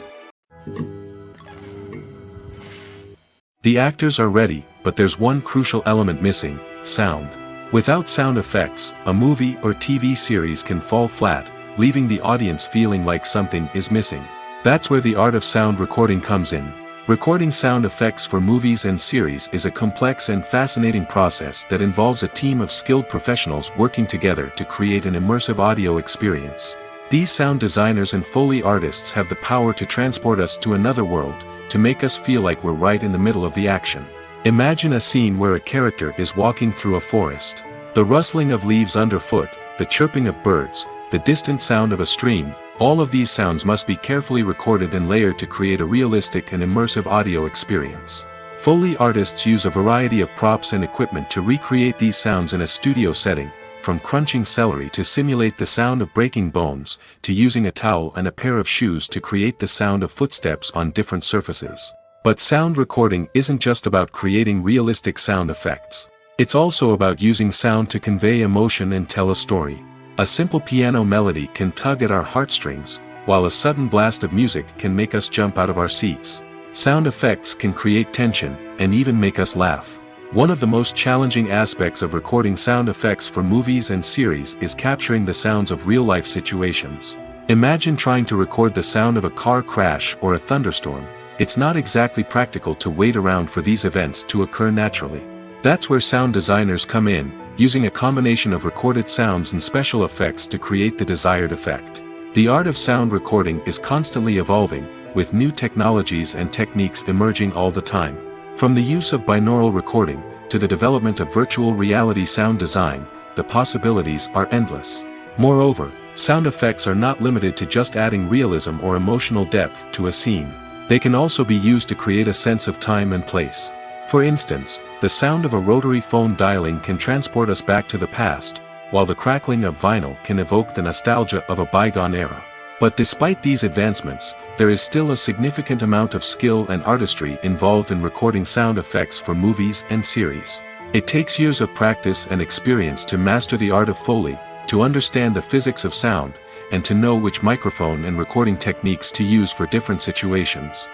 Speaker 1: The actors are ready, but there's one crucial element missing: sound. Without sound effects, a movie or TV series can fall flat, leaving the audience feeling like something is missing. That's where the art of sound recording comes in. Recording sound effects for movies and series is a complex and fascinating process that involves a team of skilled professionals working together to create an immersive audio experience. These sound designers and Foley artists have the power to transport us to another world, to make us feel like we're right in the middle of the action. Imagine a scene where a character is walking through a forest. The rustling of leaves underfoot, the chirping of birds, the distant sound of a stream, all of these sounds must be carefully recorded and layered to create a realistic and immersive audio experience. Foley artists use a variety of props and equipment to recreate these sounds in a studio setting, from crunching celery to simulate the sound of breaking bones, to using a towel and a pair of shoes to create the sound of footsteps on different surfaces. But sound recording isn't just about creating realistic sound effects. It's also about using sound to convey emotion and tell a story. A simple piano melody can tug at our heartstrings, while a sudden blast of music can make us jump out of our seats. Sound effects can create tension, and even make us laugh. One of the most challenging aspects of recording sound effects for movies and series is capturing the sounds of real-life situations. Imagine trying to record the sound of a car crash or a thunderstorm. It's not exactly practical to wait around for these events to occur naturally. That's where sound designers come in, using a combination of recorded sounds and special effects to create the desired effect. The art of sound recording is constantly evolving, with new technologies and techniques emerging all the time. From the use of binaural recording, to the development of virtual reality sound design, the possibilities are endless. Moreover, sound effects are not limited to just adding realism or emotional depth to a scene. They can also be used to create a sense of time and place. For instance, the sound of a rotary phone dialing can transport us back to the past, while the crackling of vinyl can evoke the nostalgia of a bygone era. But despite these advancements, there is still a significant amount of skill and artistry involved in recording sound effects for movies and series. It takes years of practice and experience to master the art of Foley, to understand the physics of sound, and to know which microphone and recording techniques to use for different situations.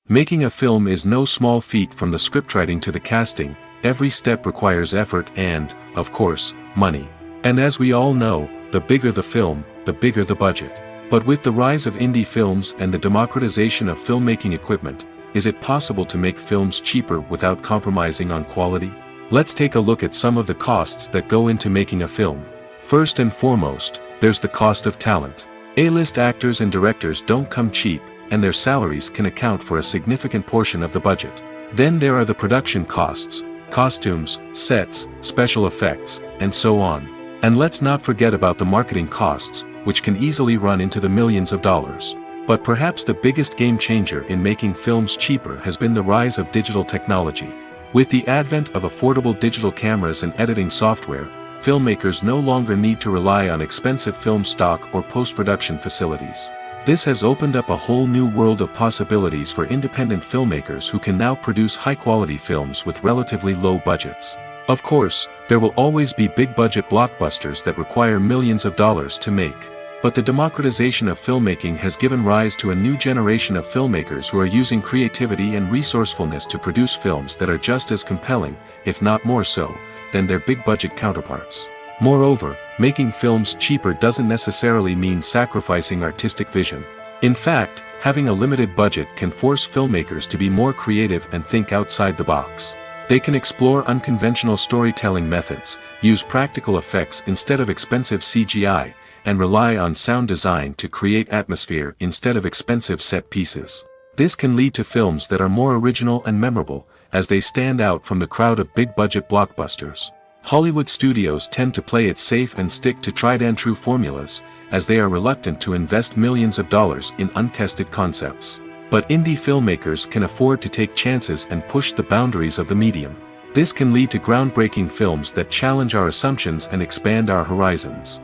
Speaker 1: Making a film is no small feat. From the scriptwriting to the casting, every step requires effort and, of course, money. And as we all know, the bigger the film, the bigger the budget. But with the rise of indie films and the democratization of filmmaking equipment, is it possible to make films cheaper without compromising on quality? Let's take a look at some of the costs that go into making a film. First and foremost, there's the cost of talent. A-list actors and directors don't come cheap, and their salaries can account for a significant portion of the budget. Then there are the production costs, costumes, sets, special effects, and so on. And let's not forget about the marketing costs, which can easily run into the millions of dollars. But perhaps the biggest game changer in making films cheaper has been the rise of digital technology. With the advent of affordable digital cameras and editing software, filmmakers no longer need to rely on expensive film stock or post-production facilities. This has opened up a whole new world of possibilities for independent filmmakers who can now produce high-quality films with relatively low budgets. Of course, there will always be big-budget blockbusters that require millions of dollars to make. But the democratization of filmmaking has given rise to a new generation of filmmakers who are using creativity and resourcefulness to produce films that are just as compelling, if not more so, than their big-budget counterparts. Moreover, making films cheaper doesn't necessarily mean sacrificing artistic vision. In fact, having a limited budget can force filmmakers to be more creative and think outside the box. They can explore unconventional storytelling methods, use practical effects instead of expensive CGI, and rely on sound design to create atmosphere instead of expensive set pieces. This can lead to films that are more original and memorable, as they stand out from the crowd of big-budget blockbusters. Hollywood studios tend to play it safe and stick to tried-and-true formulas, as they are reluctant to invest millions of dollars in untested concepts. But indie filmmakers can afford to take chances and push the boundaries of the medium. This can lead to groundbreaking films that challenge our assumptions and expand our horizons.